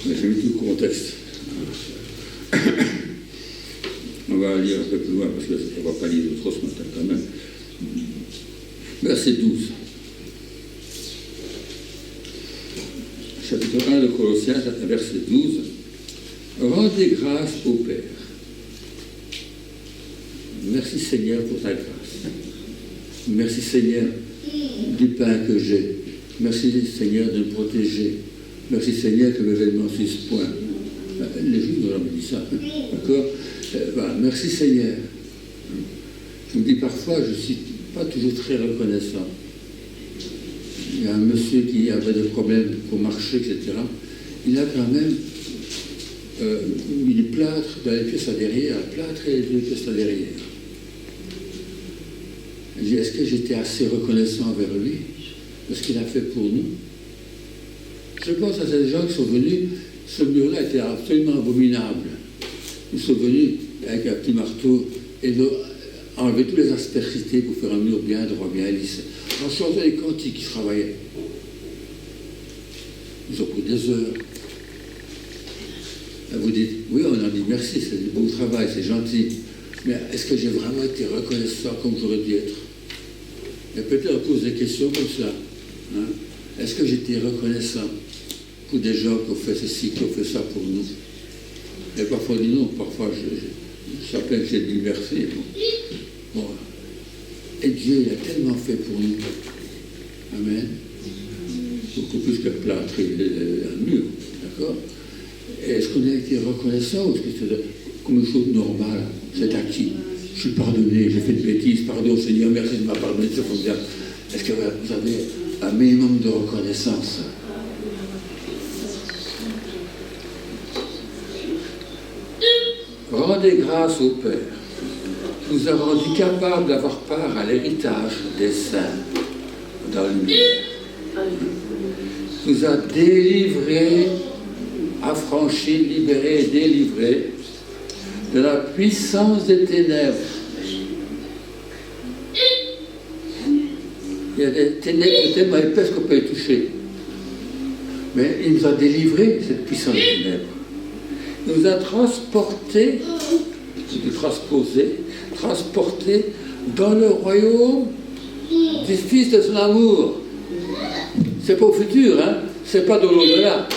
Mais j'ai mis tout le contexte. On va lire un peu plus loin parce qu'on ne va pas lire trop ce matin quand même. Verset 12. chapitre 1 de Colossiens, verset 12. Rendez grâce au Père. Merci Seigneur pour ta grâce. Merci Seigneur du pain que j'ai. Merci Seigneur de me protéger. Merci Seigneur que mes vêtements ne suivent point. Les Juifs nous ont dit ça. D'accord? Voilà. Merci Seigneur. Je me dis parfois, je ne suis pas toujours très reconnaissant. Il y a un monsieur qui avait des problèmes pour marcher, etc. Il a quand même mis des plâtres dans les pièces à derrière, plâtre et les deux pièces à derrière. Je dis, est-ce que j'étais assez reconnaissant envers lui de ce qu'il a fait pour nous? Je pense à ces gens qui sont venus, ce mur-là était absolument abominable. Ils sont venus avec un petit marteau et enlever toutes les aspercités pour faire un mur bien droit, bien lisse. On chantait les cantiques qui travaillaient. Ils ont pris des heures. Et vous dites, oui, on en dit merci, c'est du bon travail, c'est gentil. Mais est-ce que j'ai vraiment été reconnaissant comme j'aurais dû être? Et peut-être on pose des questions comme ça. Hein? Est-ce que j'étais reconnaissant pour des gens qui ont fait ceci, qui ont fait ça pour nous? Et parfois on dit non, parfois je s'appelle que j'ai dit merci. Bon. Et Dieu, il a tellement fait pour nous. Amen. Beaucoup plus que plâtrer un mur. D'accord? Est-ce qu'on a été reconnaissant ou est-ce que c'est comme une chose normale? C'est acquis. Je suis pardonné, j'ai fait de bêtises, pardon Seigneur, merci de m'avoir pardonné, c'est formidable. Est-ce que vous avez un minimum de reconnaissance? Rendez grâce au Père, qui nous a rendus capables d'avoir part à l'héritage des saints dans l'univers. Nous a délivrés, affranchis, libérés et délivrés de la puissance des ténèbres. Il y a des ténèbres tellement épaisses qu'on peut y toucher. Mais il nous a délivrés de cette puissance des ténèbres. Il nous a transportés, transportés dans le royaume du Fils de son amour. C'est pas au futur, hein? C'est pas de l'au-delà.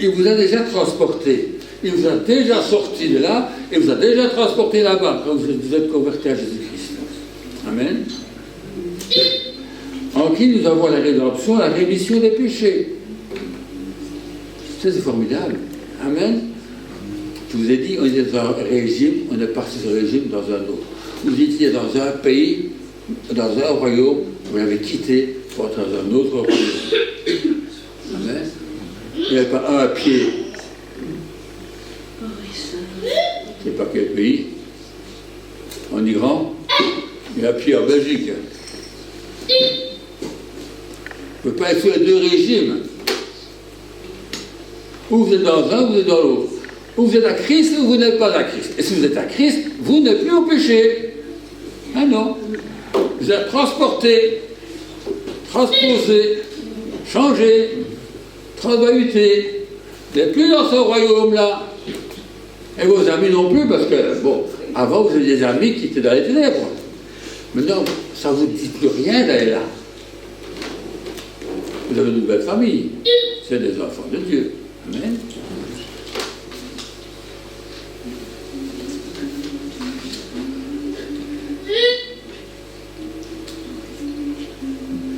Il vous a déjà transporté. Il vous a déjà sorti de là et vous a déjà transporté là-bas quand vous êtes converti à Jésus-Christ. Amen. En qui nous avons la rédemption, la rémission des péchés. C'est formidable. Amen. Je vous ai dit, on est dans un régime, on est parti de ce régime dans un autre. Vous étiez dans un pays, dans un royaume, vous l'avez quitté pour être dans un autre royaume. Amen. Il n'y avait pas un pied. Je ne sais pas quel pays. En Iran, il y a un pied en Belgique. On ne peut pas être sur les deux régimes. Ou vous êtes dans un, ou vous êtes dans l'autre. Ou vous êtes à Christ, ou vous n'êtes pas à Christ. Et si vous êtes à Christ, vous n'êtes plus au péché. Ah non. Vous êtes transporté, transposé, changé, transvaluté. Vous n'êtes plus dans ce royaume-là. Et vos amis non plus, parce que, bon, avant vous aviez des amis qui étaient dans les ténèbres. Maintenant, ça ne vous dit plus rien d'aller là. Vous avez une nouvelle famille. C'est des enfants de Dieu. Amen.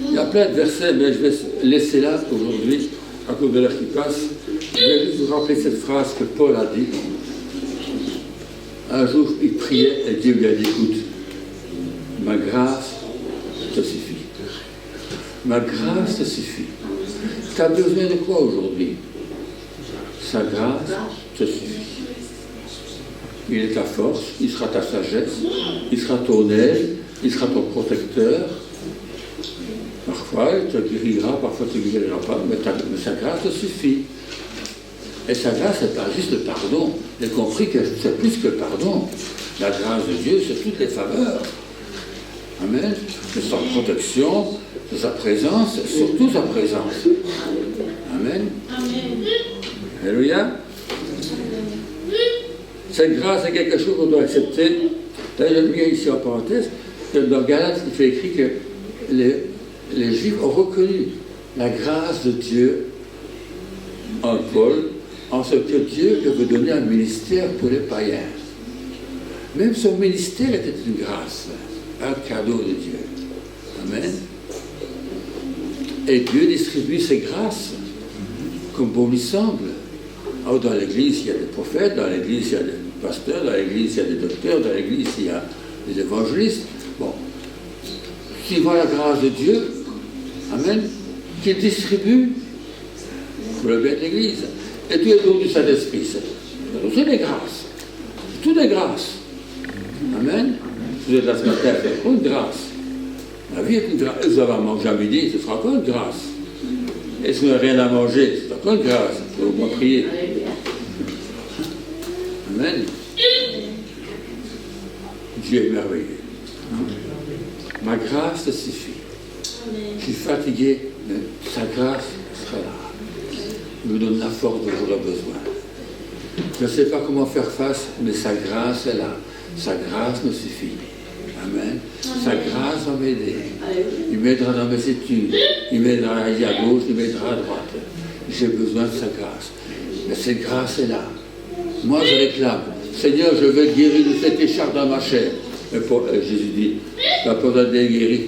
Il y a plein de versets, mais je vais laisser là aujourd'hui, à cause de l'heure qui passe. Je vais juste vous rappeler cette phrase que Paul a dit. Un jour, il priait et Dieu lui a dit, écoute, ma grâce te suffit. Ma grâce te suffit. Tu as besoin de quoi aujourd'hui? Sa grâce te suffit. Il est ta force, il sera ta sagesse, il sera ton aide, il sera ton protecteur. Parfois, il te guérira, parfois il ne te guérira pas, mais sa grâce te suffit. Et sa grâce, c'est pas juste le pardon. J'ai compris que c'est plus que le pardon. La grâce de Dieu, c'est toutes les faveurs. Amen. C'est sa protection, c'est sa présence, c'est surtout sa présence. Amen. Alléluia. Cette grâce est quelque chose qu'on doit accepter. D'ailleurs, je mets ici en parenthèse que dans Galates, il fait écrit que les Juifs ont reconnu la grâce de Dieu en Paul, en ce que Dieu lui veut donner un ministère pour les païens. Même son ministère était une grâce, un cadeau de Dieu. Amen. Et Dieu distribue ses grâces comme bon lui semble. Alors, dans l'Église, il y a des prophètes, dans l'Église, il y a des pasteurs, dans l'Église, il y a des docteurs, dans l'Église, il y a des évangélistes. Bon, suivant la grâce de Dieu, amen, qu'il distribue pour le bien de l'Église. Et tous les dons du Saint-Esprit, c'est des grâces. Tout des grâces. Amen. Vous êtes là ce matin, c'est une grâce. La vie est une grâce. Et vous avez à manger à midi, ce sera encore une grâce. Et si vous n'avez rien à manger, c'est encore une grâce. Il faut au moins prier. Amen. Dieu est merveilleux. Ma grâce te suffit. Je suis fatigué, mais sa grâce sera là. Il me donne la force dont j'aurai besoin. Je ne sais pas comment faire face, mais sa grâce est là. Sa grâce me suffit. Amen. Sa grâce va m'aider. Il m'aidera dans mes études. Il m'aidera à aller à gauche, il m'aidera à droite. J'ai besoin de sa grâce. Mais cette grâce est là. Moi, je réclame. Seigneur, je veux guérir de cette écharpe dans ma chair. Mais Jésus dit, tu n'as pas besoin d'être guéri.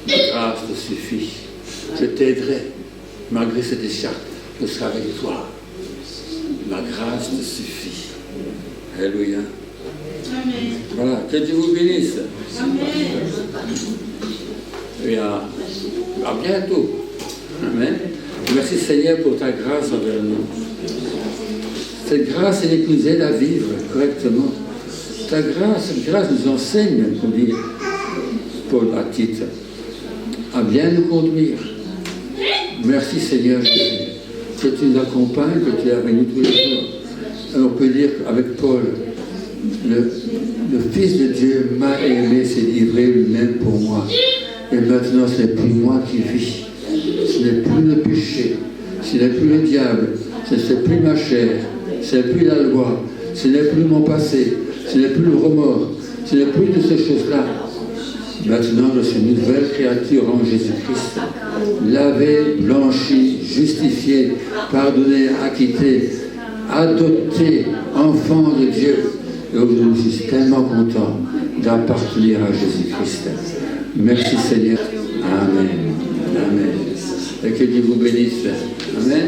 Ma grâce te suffit. Je t'aiderai. Malgré cette écharpe, je serai avec toi. Ma grâce te suffit. Alléluia. Amen. Voilà, que Dieu vous bénisse. Amen. Et à bientôt. Amen. Merci Seigneur pour ta grâce envers nous. Cette grâce, elle nous aide à vivre correctement. Ta grâce, cette grâce nous enseigne, comme dit Paul à Tite, à bien nous conduire. Merci Seigneur Jésus, que tu nous accompagnes, que tu es avec nous tous les jours. Et on peut dire avec Paul, le Fils de Dieu m'a aimé, s'est livré lui-même pour moi. Et maintenant, ce n'est plus moi qui vis. Ce n'est plus le péché. Ce n'est plus le diable. Ce n'est plus ma chair. Ce n'est plus la loi. Ce n'est plus mon passé. Ce n'est plus le remords. Ce n'est plus de ces choses-là. Maintenant, je suis une nouvelle créature en Jésus-Christ. Lavé, blanchi, justifié, pardonné, acquitté, adopté, enfant de Dieu. Et aujourd'hui, je suis tellement content d'appartenir à Jésus-Christ. Merci Seigneur. Amen. Amen. Et que Dieu vous bénisse. Amen.